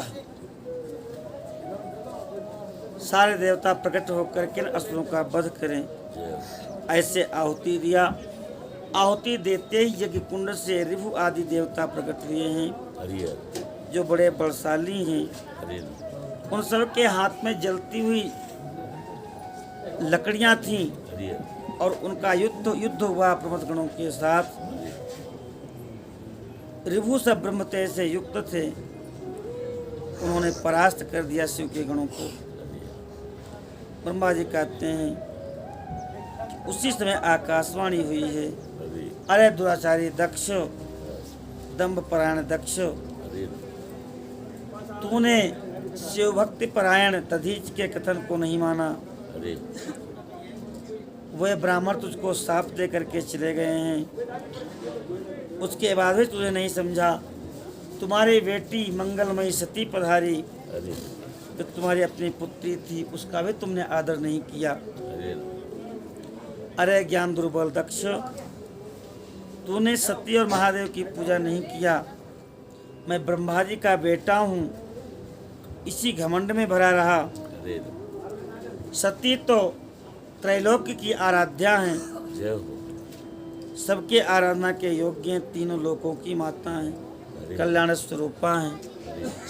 सारे देवता प्रकट होकर के असुरों का वध करें, ऐसे आहुति दिया। आहुति देते ही यज्ञ कुंड से ऋभु आदि देवता प्रकट हुए हैं, जो बड़े बलशाली हैं। उन सब के हाथ में जलती हुई लकड़ियां थीं और उनका युद्ध हुआ प्रमथ गणों के साथ। ऋभु सब ब्रह्म तेज से युक्त थे, उन्होंने परास्त कर दिया शिव के गणों को। ब्रह्मा जी कहते हैं कि उसी समय आकाशवाणी हुई है, अरे दुराचारी दक्ष, दंभ परायण दक्ष, तूने शिव भक्ति परायण दधीच के कथन को नहीं माना। वह ब्राह्मण तुझको साफ दे करके चले गए हैं, उसके बाद भी तुझे नहीं समझा। तुम्हारी बेटी मंगलमयी सती पधारी, तो तुम्हारी अपनी पुत्री थी, उसका भी तुमने आदर नहीं किया। अरे ज्ञान दुर्बल दक्ष, तूने सती और महादेव की पूजा नहीं किया। मैं ब्रह्मा जी का बेटा हूँ, इसी घमंड में भरा रहा। सती तो त्रैलोक्य की आराध्या हैं, सबके आराधना के योग्य हैं, तीनों लोकों की माता हैं, कल्याण स्वरूपा हैं,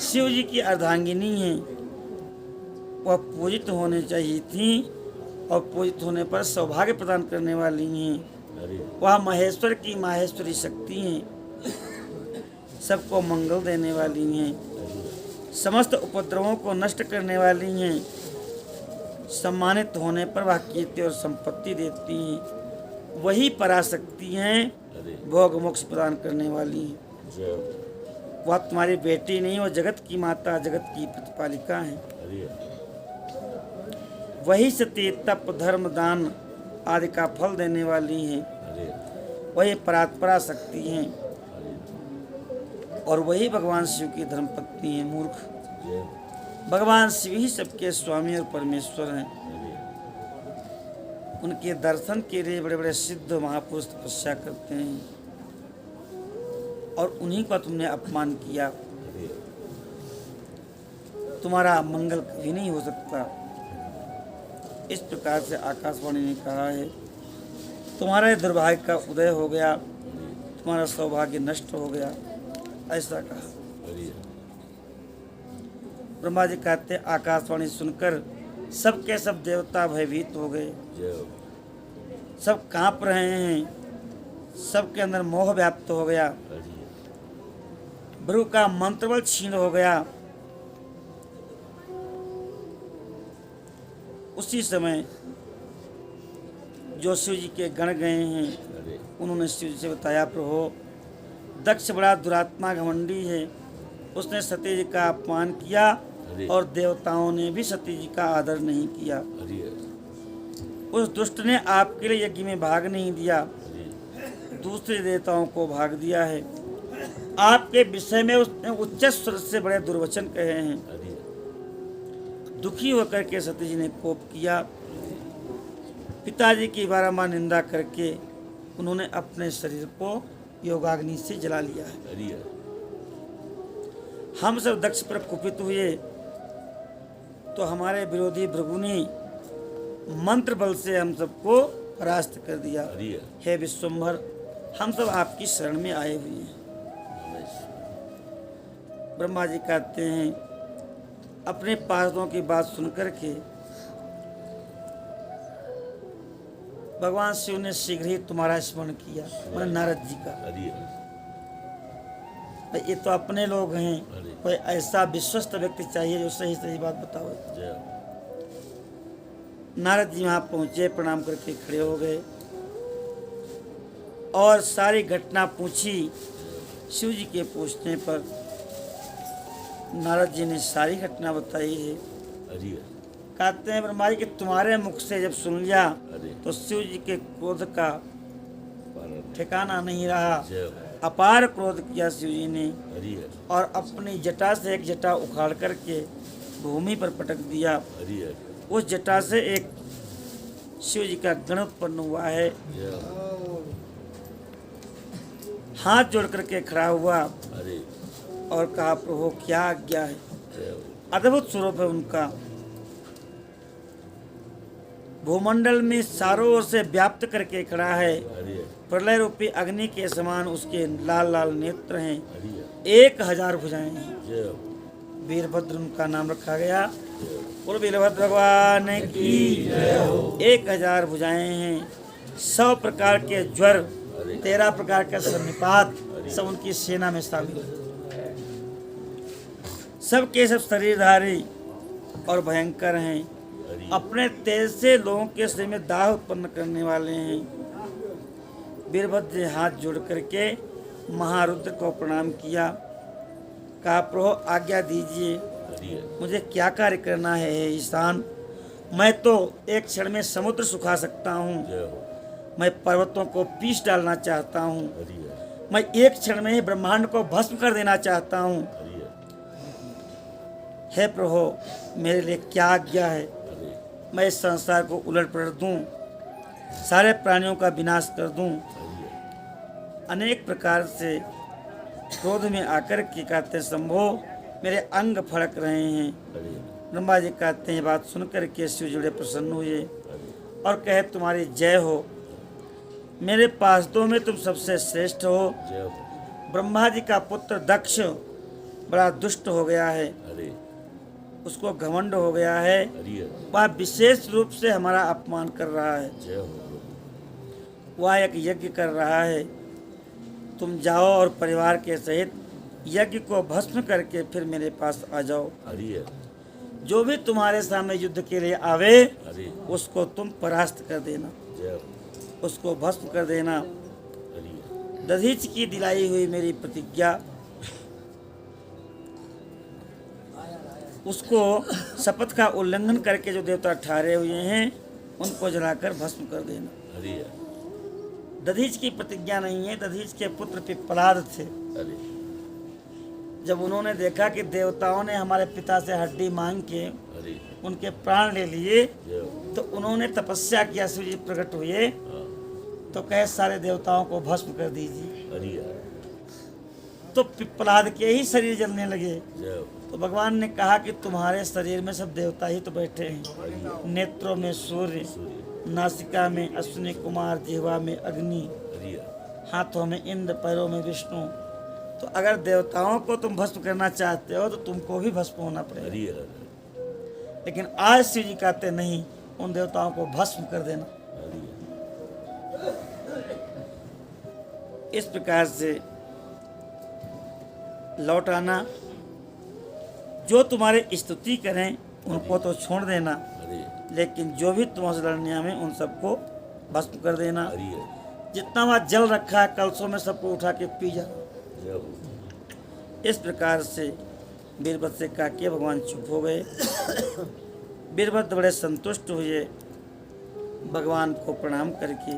शिव जी की अर्धांगिनी हैं। वह पूजित होने चाहिए थी और पूजित होने पर सौभाग्य प्रदान करने वाली हैं। वह महेश्वर की माहेश्वरी शक्ति हैं, सबको मंगल देने वाली हैं, समस्त उपद्रवों को नष्ट करने वाली हैं। सम्मानित होने पर वह कीर्ति और संपत्ति देती हैं। वही पराशक्ति हैं, भोग मोक्ष प्रदान करने वाली हैं। वह तुम्हारी बेटी नहीं, वह जगत की माता, जगत की प्रतिपालिका है। वही सती तप धर्म दान आदि का फल देने वाली है। वही परात्परा शक्ति हैं और वही भगवान शिव की धर्मपत्नी है। मूर्ख, भगवान शिव ही सबके स्वामी और परमेश्वर हैं। उनके दर्शन के लिए बड़े बड़े सिद्ध महापुरुष तपस्या करते हैं और उन्हीं का तुमने अपमान किया। तुम्हारा मंगल कभी नहीं हो सकता। इस प्रकार से आकाशवाणी ने कहा है, तुम्हारे दुर्भाग्य का उदय हो गया, तुम्हारा सौभाग्य नष्ट हो गया, ऐसा कहा। ब्रह्मा जी कहते, आकाशवाणी सुनकर सबके सब देवता भयभीत हो गए, सब कांप रहे हैं, सबके अंदर मोह व्याप्त हो गया, भृगु का मंत्रबल छीन हो गया। उसी समय जो शिव जी के गण गए हैं, उन्होंने शिव जी से बताया, प्रभु दक्ष बड़ा दुरात्मा घमंडी है, उसने सती जी का अपमान किया और देवताओं ने भी सती जी का आदर नहीं किया। उस दुष्ट ने आपके लिए यज्ञ में भाग नहीं दिया, दूसरे देवताओं को भाग दिया है। आपके विषय में उसने उच्च स्वर से बड़े दुर्वचन कहे हैं। दुखी होकर के सती जी ने कोप किया। पिताजी की बारंबार निंदा करके उन्होंने अपने शरीर को योगाग्नि से जला लिया है। हम सब दक्ष पर कुपित हुए तो हमारे विरोधी भृगु ने मंत्र बल से हम सबको परास्त कर दिया। हे विश्वम्भर, हम सब आपकी शरण में आए हुए हैं। ब्रह्मा जी कहते हैं, अपने पार्षदों की बात सुनकर के भगवान शिव ने शीघ्र ही तुम्हारा स्मरण किया, मतलब नारद जी का। ये तो अपने लोग हैं, कोई ऐसा विश्वस्त व्यक्ति चाहिए जो सही सही बात बताओ। नारद जी वहाँ पहुँचे, प्रणाम करके खड़े हो गए और सारी घटना पूछी। शिव जी के पूछने पर नारद जी ने सारी घटना बताई है। कहते हैं ब्रह्मा जी कि तुम्हारे मुख से जब सुन लिया तो शिव जी के क्रोध का ठिकाना नहीं रहा। अपार क्रोध किया शिव जी ने और अपनी जटा से एक जटा उखाड़ करके भूमि पर पटक दिया। उस जटा से एक शिव जी का गण उत्पन्न हुआ है। हाथ जोड़ करके खड़ा हुआ और कहा, प्रभु क्या आज्ञा है। अद्भुत स्वरूप है उनका। भूमंडल में चारों ओर से व्याप्त करके खड़ा है। प्रलय रूपी अग्नि के समान उसके लाल लाल नेत्र हैं। 1000 भुजाएं हैं। वीरभद्र उनका नाम रखा गया। और वीरभद्र भगवान की 1000 भुजाएं हैं। 100 प्रकार के ज्वर, 13 प्रकार का सन्निपात सब उनकी सेना में शामिल है। सबके सब शरीरधारी और भयंकर हैं। अपने तेज से लोगों के शरीर में दाह उत्पन्न करने वाले हैं। वीरभद्र ने हाथ जोड़ करके महारुद्र को प्रणाम किया। कहा, प्रभु आज्ञा दीजिए, मुझे क्या कार्य करना है ईशान। मैं तो एक क्षण में समुद्र सुखा सकता हूँ। मैं पर्वतों को पीस डालना चाहता हूँ। मैं एक क्षण में ही ब्रह्मांड को भस्म कर देना चाहता हूँ। हे प्रभु, मेरे लिए क्या आज्ञा है। मैं इस संसार को उलट पलट दूँ, सारे प्राणियों का विनाश कर दूँ। अनेक प्रकार से क्रोध में आकर के कहते, शंभो मेरे अंग फड़क रहे हैं। ब्रह्मा जी कहते हैं बात सुनकर के शिव जी बड़े प्रसन्न हुए और कहे तुम्हारी जय हो, मेरे पार्षदों में तुम सबसे श्रेष्ठ हो। ब्रह्मा जी का पुत्र दक्ष बड़ा दुष्ट हो गया है, उसको घमंड हो गया है, वह विशेष रूप से हमारा अपमान कर रहा है, वह एक यज्ञ कर रहा है। तुम जाओ और परिवार के सहित यज्ञ को भस्म करके फिर मेरे पास आ जाओ। जो भी तुम्हारे सामने युद्ध के लिए आवे उसको तुम परास्त कर देना, उसको भस्म कर देना। दधीच की दिलाई हुई मेरी प्रतिज्ञा, उसको शपथ का उल्लंघन करके जो देवता ठहरे हुए हैं उनको जलाकर भस्म कर देना। दधीच की प्रतिज्ञा नहीं है, दधीच के पुत्र पिप्पलाद थे। जब उन्होंने देखा कि देवताओं ने हमारे पिता से हड्डी मांग के उनके प्राण ले लिए तो उन्होंने तपस्या किया, शिव जी प्रकट हुए तो कहे सारे देवताओं को भस्म कर दीजिए। तो पिप्पलाद के ही शरीर जलने लगे। तो भगवान ने कहा कि तुम्हारे शरीर में सब देवता ही तो बैठे हैं, नेत्रों में सूर्य, नासिका में अश्विनी कुमार, जिह्वा में अग्नि, हाथों में इंद्र, पैरों में विष्णु। तो अगर देवताओं को तुम भस्म करना चाहते हो तो तुमको भी भस्म होना पड़ेगा। लेकिन आज शिव जी कहते नहीं, उन देवताओं को भस्म कर देना। इस प्रकार से लौट आना, जो तुम्हारे स्तुति करें उनको तो छोड़ देना, लेकिन जो भी तुमसे लड़ने आवे उन सबको भस्म कर देना। जितना वहाँ जल रखा है कलशों में सबको उठा के पी जाना। इस प्रकार से वीरभद्र से कहा कि भगवान चुप हो गए। वीरभद्र बड़े संतुष्ट हुए, भगवान को प्रणाम करके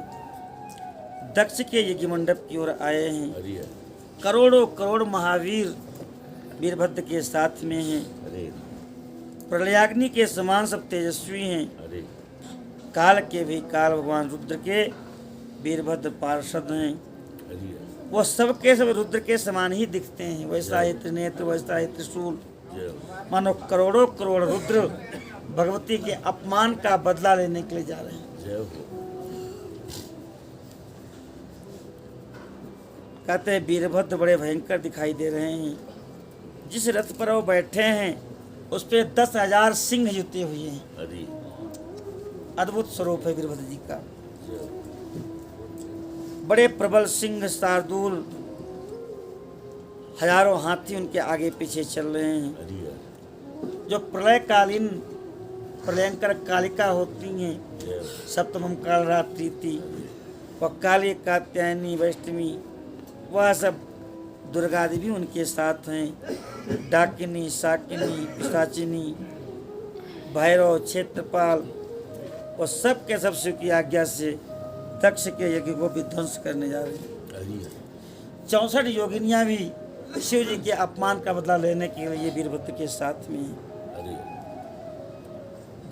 दक्ष के यज्ञ मंडप की ओर आए हैं। करोड़ों करोड़ महावीर वीरभद्र के साथ में हैं। प्रलयाग्नि के समान सब तेजस्वी हैं। काल के भी काल भगवान रुद्र के वीरभद्र पार्षद हैं। वो सब के सब रुद्र के समान ही दिखते हैं, वैसा ही त्रिनेत्र, वैसा ही त्रिशूल। मानो करोड़ों करोड़ रुद्र भगवती के अपमान का बदला लेने के लिए जा रहे हैं। कहते हैं वीरभद्र बड़े भयंकर दिखाई दे रहे हैं। जिस रथ पर वो बैठे हैं उस पे 10,000 सिंह जुटे हुए हैं। अद्भुत स्वरूप है वीरभद्र जी का। बड़े प्रबल सिंह शार्दूल, हजारों हाथी उनके आगे पीछे चल रहे हैं। जो प्रलयकालीन प्रलयंकर कालिका होती हैं, सप्तमम काल रात्रि, वह काली, कात्यायनी, वैष्णवी, वह सब दुर्गा देवी उनके साथ हैं। डाकिनी, शाकिनी, पिशाचिनी, भैरव, क्षेत्रपाल, वो सब के सब शिव की आज्ञा से दक्ष के यज्ञ को विध्वंस करने जा रहे हैं। 64 योगिनियाँ भी शिव जी के अपमान का बदला लेने के लिए वीरभद्र के साथ में हैं।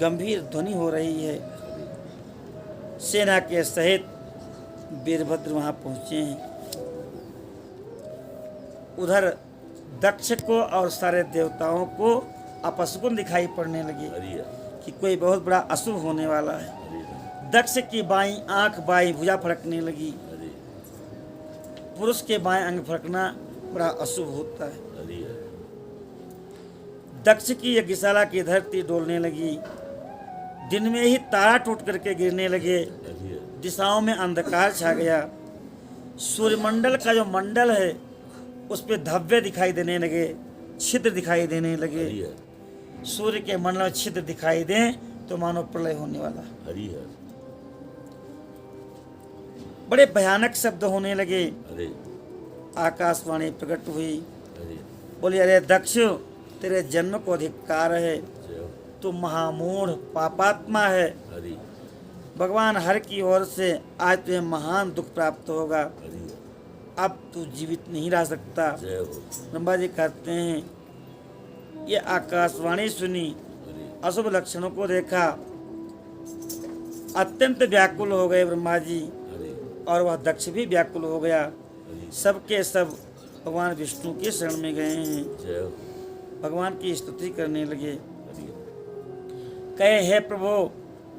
गंभीर ध्वनि हो रही है। सेना के सहित वीरभद्र वहाँ पहुँचे हैं। उधर दक्ष को और सारे देवताओं को अपशकुन दिखाई पड़ने लगे कि कोई बहुत बड़ा अशुभ होने वाला है। दक्ष की बाईं आंख, बाईं भुजा फड़कने लगी। पुरुष के बाएं अंग फड़कना बड़ा अशुभ होता है। दक्ष की यज्ञशाला की धरती डोलने लगी। दिन में ही तारा टूट करके गिरने लगे। दिशाओं में अंधकार छा गया। सूर्यमंडल का जो मंडल है उस पे धब्बे दिखाई देने लगे, छिद्र दिखाई देने लगे। सूर्य के मंडल में छिद्र दिखाई दें तो मानो प्रलय होने वाला। बड़े भयानक शब्द होने लगे। आकाशवाणी प्रकट हुई, बोली अरे दक्ष, तेरे जन्म को धिक्कार है, तू महामूढ़ पापात्मा है। भगवान हर की ओर से आज तुझे महान दुख प्राप्त होगा। अब तू जीवित नहीं रह सकता। ब्रह्मा जी कहते हैं ये आकाशवाणी सुनी, अशुभ लक्षणों को देखा, अत्यंत व्याकुल हो गए ब्रह्मा जी, और वह दक्ष भी व्याकुल हो गया। सबके सब भगवान विष्णु के शरण में गए हैं। भगवान की स्तुति करने लगे। कहे, हे प्रभु,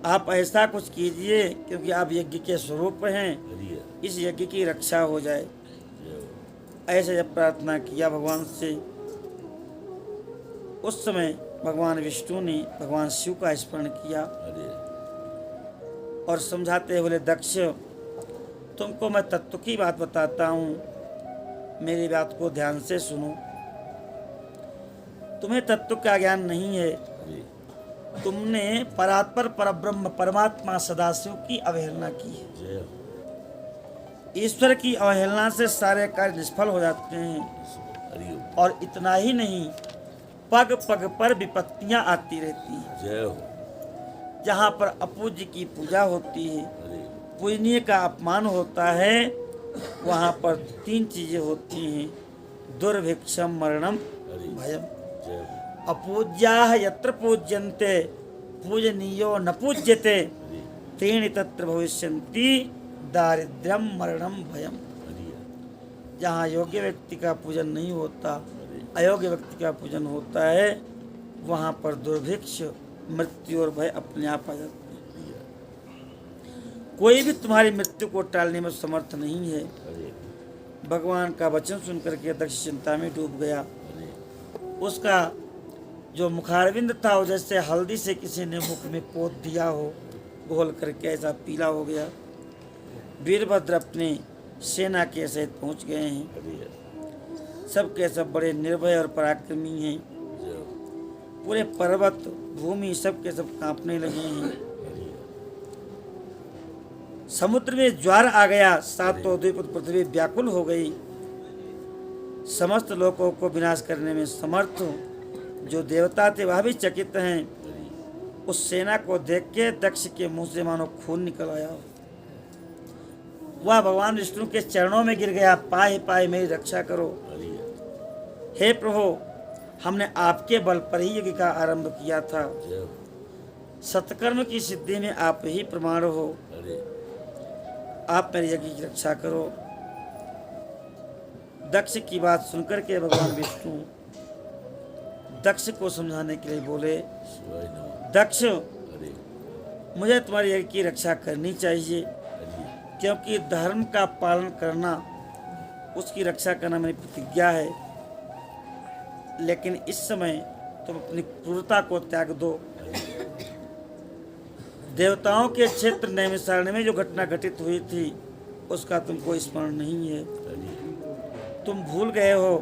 आप ऐसा कुछ कीजिए क्योंकि आप यज्ञ के स्वरूप हैं, इस यज्ञ की रक्षा हो जाए। ऐसे जब प्रार्थना किया भगवान से, उस समय भगवान विष्णु ने भगवान शिव का स्मरण किया और समझाते बोले, दक्ष, तुमको मैं तत्व की बात बताता हूँ, मेरी बात को ध्यान से सुनो। तुम्हें तत्व का ज्ञान नहीं है, तुमने परात्पर परब्रह्म परमात्मा सदाशिव की अवहेलना की है। ईश्वर की अवहेलना से सारे कार्य निष्फल हो जाते हैं, और इतना ही नहीं, पग पग पर विपत्तियां आती रहती हैं। जहाँ पर अपूज्य की पूजा होती है, पूजनीय का अपमान होता है, वहाँ पर 3 चीजें होती हैं, दुर्भिक्षम मरणम भयम। अपूज्याः यत्र पूज्यन्ते पूजनीयो न पूज्यते त्रीणि तत्र भविष्यन्ति दारिद्र्यम मरणम भयम। जहाँ योग्य व्यक्ति का पूजन नहीं होता, अयोग्य व्यक्ति का पूजन होता है, वहाँ पर दुर्भिक्ष, मृत्यु और भय अपने आप आ जाते हैं। कोई भी तुम्हारी मृत्यु को टालने में समर्थ नहीं है। भगवान का वचन सुनकर के दक्ष चिंता में डूब गया। उसका जो मुखारविंद था, वो जैसे हल्दी से किसी ने मुख में पोत दिया हो, घोल करके ऐसा पीला हो गया। वीरभद्र अपने सेना के सहित पहुंच गए हैं। सब के सब बड़े निर्भय और पराक्रमी हैं। पूरे पर्वत भूमि सब के सब कांपने लगे हैं। समुद्र में ज्वार आ गया, सातों द्वीप पृथ्वी व्याकुल हो गई। समस्त लोगों को विनाश करने में समर्थ जो देवता थे वह भी चकित हैं। उस सेना को देख के दक्ष के मुंह से मानो खून निकल आया। वह भगवान विष्णु के चरणों में गिर गया, पाए पाए मेरी रक्षा करो। हे प्रभु, हमने आपके बल पर ही यज्ञ का आरंभ किया था। सत्कर्म की सिद्धि में आप ही प्रमाण हो। आप मेरे यज्ञ की रक्षा करो। दक्ष की बात सुनकर के भगवान विष्णु दक्ष को समझाने के लिए बोले, दक्ष, मुझे तुम्हारी यज्ञ की रक्षा करनी चाहिए, क्योंकि धर्म का पालन करना, उसकी रक्षा करना मेरी प्रतिज्ञा है। लेकिन इस समय तुम अपनी क्रूरता को त्याग दो। देवताओं के क्षेत्र नैमिषारण्य में जो घटना घटित हुई थी, उसका तुमको स्मरण नहीं है। तुम भूल गए हो।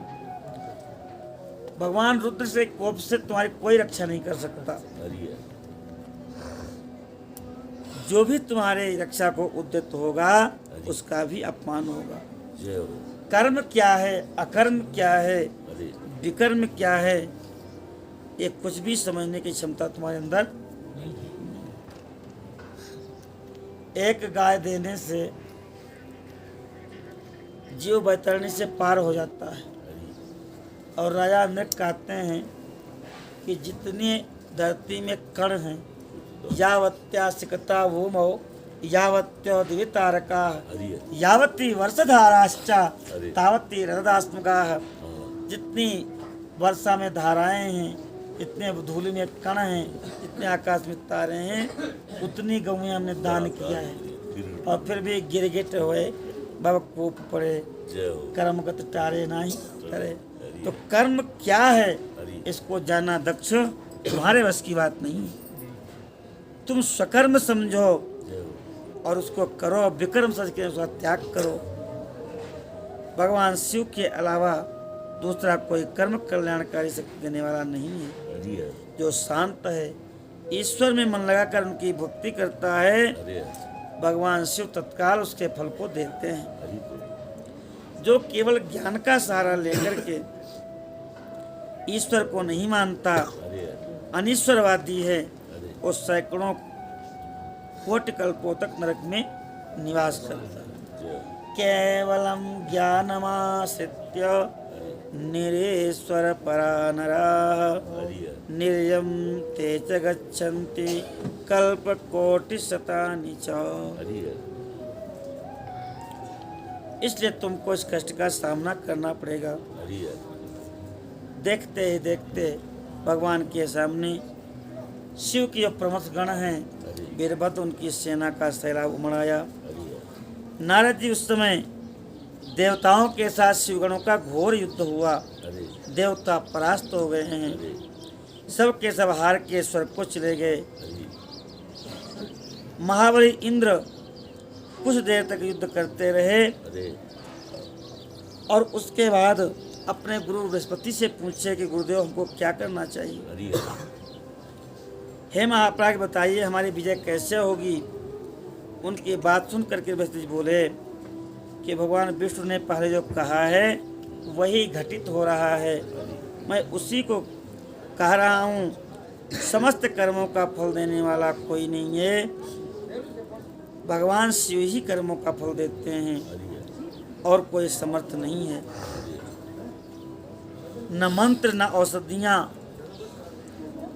भगवान रुद्र से कोप से तुम्हारी कोई रक्षा नहीं कर सकता। जो भी तुम्हारे रक्षा को उद्यत होगा, उसका भी अपमान होगा। कर्म क्या है, अकर्म क्या है, विकर्म क्या है, ये कुछ भी समझने की क्षमता तुम्हारे अंदर। एक गाय देने से जीव बैतरणी से पार हो जाता है। और राजा मृग कहते हैं कि जितने धरती में कण हैं, यावत्या सिकता भूमौ यावत्यो द्वितारका यावती वर्षधाराश्चा तावती रथदास्मकाः। जितनी वर्षा में धाराएं हैं, जितने धूलि में कण हैं, जितने आकाश में तारे हैं, उतनी गौएं हमने दान किया है। और फिर भी गिरगिट हुए बाबा कोप पड़े, कर्मगत टारे नहीं करे। तो कर्म क्या है, इसको जाना दक्ष तुम्हारे बस की बात नहीं। तुम स्वकर्म समझो और उसको करो, विक्रम समझ के उसका त्याग करो। भगवान शिव के अलावा दूसरा कोई कर्म कल्याणकारी शक्ति देने वाला नहीं है। जो शांत है, ईश्वर में मन लगाकर उनकी भक्ति करता है, भगवान शिव तत्काल उसके फल को देते हैं। जो केवल ज्ञान का सहारा लेकर के ईश्वर को नहीं मानता, अनीश्वरवादी है, वो सैकड़ों कोटि कल्पों तक नरक में निवास करता है। केवलम ज्ञानमाश्रित्य निरेश्वर परा नराः निर्यम ते च गच्छन्ति कल्पकोटि शतानि च। इसलिए तुमको इस कष्ट का सामना करना पड़ेगा। देखते ही देखते भगवान के सामने शिव के जो प्रमुख गण हैं वीरभद्र, उनकी सेना का सैलाब उमड़ आया। नारद जी उस समय देवताओं के साथ शिवगणों का घोर युद्ध हुआ। देवता परास्त हो गए हैं, सब के सब हार के स्वर्ग को चले गए। महाबली इंद्र कुछ देर तक युद्ध करते रहे और उसके बाद अपने गुरु बृहस्पति से पूछे कि गुरुदेव हमको क्या करना चाहिए। हे महाप्राज्ञ बताइए हमारी विजय कैसे होगी। उनकी बात सुन करके बृहस्पति जी बोले कि भगवान विष्णु ने पहले जो कहा है वही घटित हो रहा है, मैं उसी को कह रहा हूँ। समस्त कर्मों का फल देने वाला कोई नहीं है, भगवान शिव ही कर्मों का फल देते हैं और कोई समर्थ नहीं है। न मंत्र, न औषधियाँ,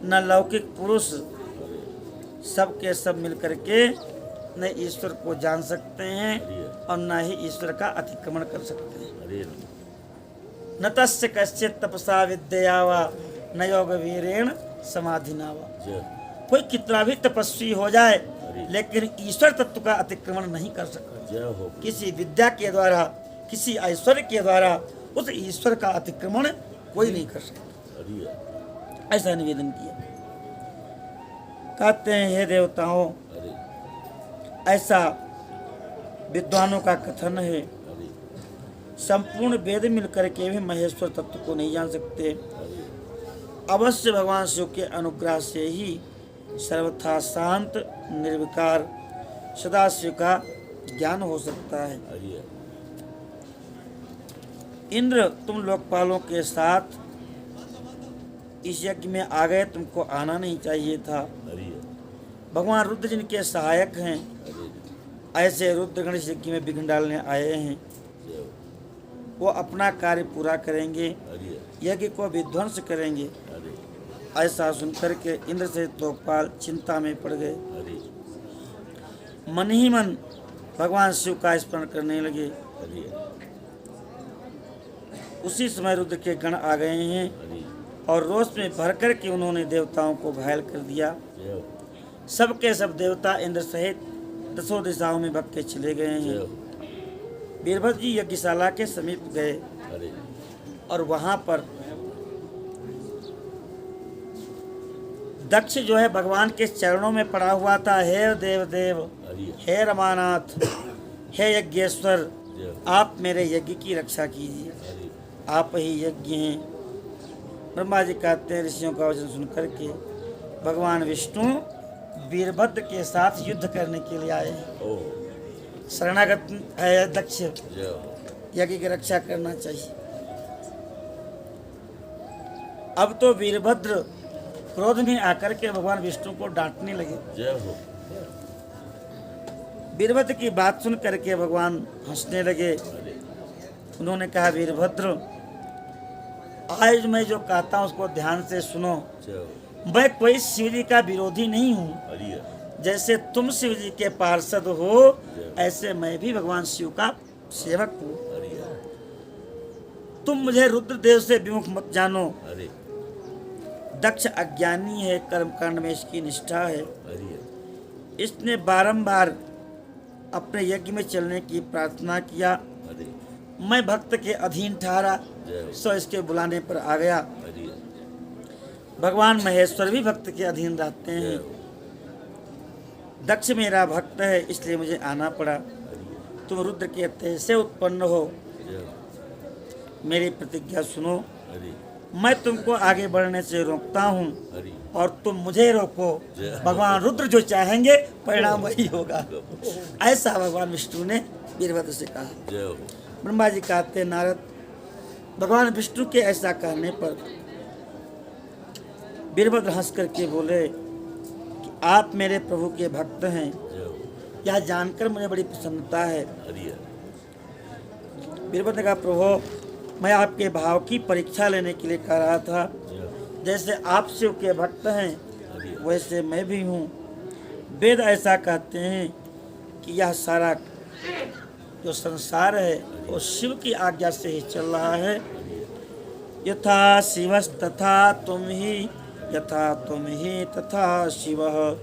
न लौकिक पुरुष, सब के सब मिलकर के न ईश्वर को जान सकते हैं और न ही ईश्वर का अतिक्रमण कर सकते हैं। न तस्य कश्चित् तपसा विद्या वा न योग वीरेण समाधिना वा। कोई कितना भी तपस्वी हो जाए लेकिन ईश्वर तत्व का अतिक्रमण नहीं कर सकता। किसी विद्या के द्वारा, किसी ऐश्वर्य के द्वारा उस ईश्वर का अतिक्रमण कोई नहीं कर सकता। ऐसा निवेदन किया। कहते हैं हे देवताओं, ऐसा विद्वानों का कथन है, संपूर्ण वेद मिलकर के भी महेश्वर तत्व को नहीं जान सकते। अवश्य भगवान शिव के अनुग्रह से ही सर्वथा शांत निर्विकार सदाशिव का ज्ञान हो सकता है। इंद्र, तुम लोकपालों के साथ इस यज्ञ में आ गए, तुमको आना नहीं चाहिए था। भगवान रुद्र जिनके सहायक हैं, ऐसे रुद्रगण इस यज्ञ में विघ्न डालने आए हैं। वो अपना कार्य पूरा करेंगे, यज्ञ को विध्वंस करेंगे। ऐसा सुनकर के इंद्र से लोकपाल चिंता में पड़ गए। मन ही मन भगवान शिव का स्मरण करने लगे। उसी समय रुद्र के गण आ गए हैं और रोष में भर कर के उन्होंने देवताओं को घायल कर दिया। सबके सब देवता इंद्र सहित दसों दिशाओं में भग के चले गए हैं। वीरभद्र जी यज्ञशाला के समीप गए और वहां पर दक्ष जो है भगवान के चरणों में पड़ा हुआ था। हे देव, हे रमानाथ, हे यज्ञेश्वर, आप मेरे यज्ञ की रक्षा कीजिए, आप ही यज्ञ हैं। ब्रह्मा जी कहते हैं ऋषियों का वचन सुन करके भगवान विष्णु वीरभद्र के साथ युद्ध करने के लिए आए। शरणागत है दक्ष, यज्ञ की रक्षा करना चाहिए। अब तो वीरभद्र क्रोध में आकर के भगवान विष्णु को डांटने लगे। वीरभद्र की बात सुन करके भगवान हंसने लगे। उन्होंने कहा, वीरभद्र, आज मैं जो कहता हूँ उसको ध्यान से सुनो। मैं कोई शिव जी का विरोधी नहीं हूँ। जैसे तुम शिव जी के पार्षद हो, ऐसे मैं भी भगवान शिव का सेवक हूँ। तुम मुझे रुद्रदेव से विमुख मत जानो। दक्ष अज्ञानी है, कर्मकांड में इसकी निष्ठा है। इसने बारंबार अपने यज्ञ में चलने की प्रार्थना किया। मैं भक्त के अधीन ठहरा, सो इसके बुलाने पर आ गया। भगवान महेश्वर भी भक्त के अधीन रहते हैं। दक्ष मेरा भक्त है, इसलिए मुझे आना पड़ा। तुम रुद्र के तेज से उत्पन्न हो, मेरी प्रतिज्ञा सुनो। मैं तुमको आगे बढ़ने से रोकता हूँ और तुम मुझे रोको। भगवान रुद्र जो चाहेंगे परिणाम वही होगा। ऐसा भगवान विष्णु ने वीरभद्र से कहा। ब्रह्मा जी कहते, नारद, भगवान विष्णु के ऐसा कहने पर वीरभद्र हंस करके बोले कि आप मेरे प्रभु के भक्त हैं, यह जानकर मुझे बड़ी प्रसन्नता है। वीरभद्र ने कहा, प्रभु, मैं आपके भाव की परीक्षा लेने के लिए कह रहा था। जैसे आप शिव के भक्त हैं वैसे मैं भी हूँ। वेद ऐसा कहते हैं कि यह सारा जो संसार है वो शिव की आज्ञा से ही चल रहा है। यथा शिवस्तथा तुम ही, यथा तुम ही तथा शिवः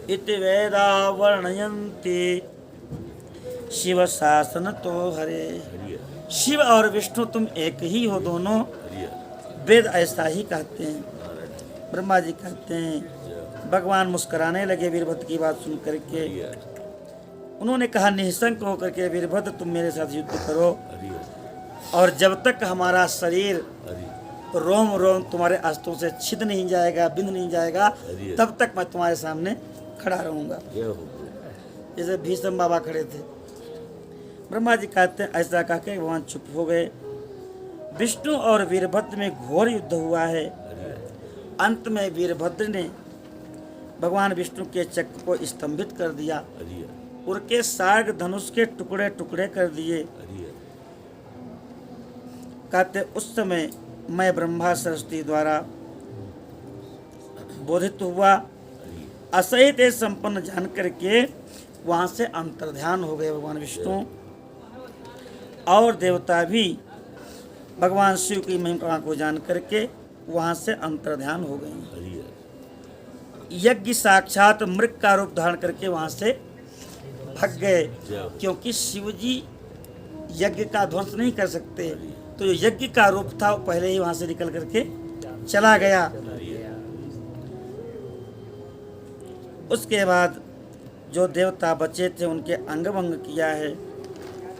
इति वेदा वर्णयन्ति शिव शासन तो हरे। शिव और विष्णु तुम एक ही हो दोनों, वेद ऐसा ही कहते हैं। ब्रह्मा जी कहते हैं। भगवान मुस्कुराने लगे वीरभद्र की बात सुन करके। उन्होंने कहा निःशंक होकर के वीरभद्र तुम मेरे साथ युद्ध करो, और जब तक हमारा शरीर रोम रोम तुम्हारे अस्त्रों से छिद नहीं जाएगा, बिंद नहीं जाएगा, तब तक मैं तुम्हारे सामने खड़ा रहूंगा। जैसे भीष्म बाबा खड़े थे। ब्रह्मा जी कहते हैं ऐसा कहकर भगवान चुप हो गए। विष्णु और वीरभद्र में घोर युद्ध हुआ है। अंत में वीरभद्र ने भगवान विष्णु के चक्र को स्तंभित कर दिया, उनके साग धनुष के टुकड़े टुकड़े कर दिए। कहते उस समय मैं ब्रह्मा सरस्वती द्वारा बोधित हुआ, असहित संपन्न जान करके वहाँ से अंतर्ध्यान हो गए भगवान विष्णु। और देवता भी भगवान शिव की महिमा को जान करके वहाँ से अंतर्ध्यान हो गए। यज्ञ साक्षात मृग का रूप धारण करके वहाँ से भाग गए, क्योंकि शिव जी यज्ञ का ध्वंस नहीं कर सकते। तो यज्ञ का रूप था वो पहले ही वहाँ से निकल करके चला गया। उसके बाद जो देवता बचे थे उनके अंग भंग किया है।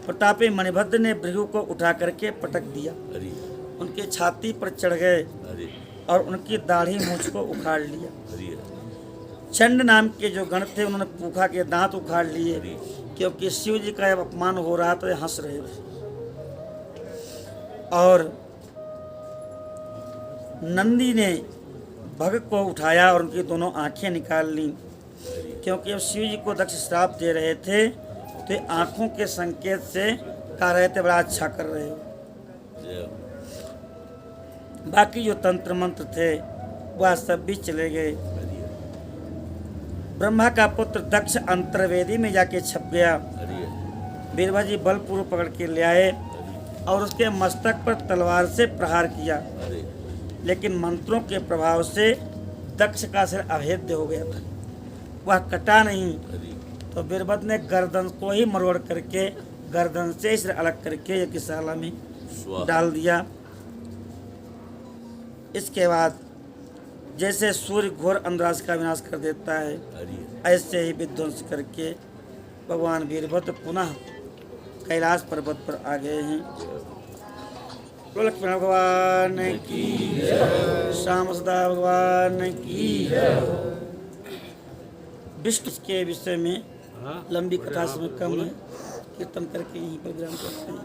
प्रतापी मणिभद्र ने भृगु को उठा करके पटक दिया, उनके छाती पर चढ़ गए और उनकी दाढ़ी मूंछ को उखाड़ लिया। चंड नाम के जो गण थे उन्होंने पूखा के दांत उखाड़ लिए, क्योंकि शिव जी का अपमान हो रहा तो हंस रहे थे। और नंदी ने भग को उठाया और उनकी दोनों आंखें निकाल ली, क्योंकि अब शिव जी को दक्ष श्राप दे रहे थे तो आंखों के संकेत से कह रहे थे बड़ा अच्छा कर रहे हो। बाकी जो तंत्र मंत्र थे वह सब भी चले गए। ब्रह्मा का पुत्र दक्ष अंतर्वेदी में जाके छप गया। वीरभद्र जी बलपूर्वक पकड़ के ले आए और उसके मस्तक पर तलवार से प्रहार किया, लेकिन मंत्रों के प्रभाव से दक्ष का सिर अभेद्य हो गया था, वह कटा नहीं। तो वीरभद्र ने गर्दन को ही मरोड़ करके गर्दन से सिर अलग करके यज्ञशाला में डाल दिया। इसके बाद जैसे सूर्य घोर अंधराज का विनाश कर देता है, ऐसे ही विध्वंस करके भगवान वीरभद्र पुनः कैलाश पर्वत पर आ गए हैं। लक्ष्मण भगवान की, श्याम सदा भगवान की। विष्णु के विषय में लंबी कथा समय कम है, कीर्तन करके यहीं पर विराम करते हैं।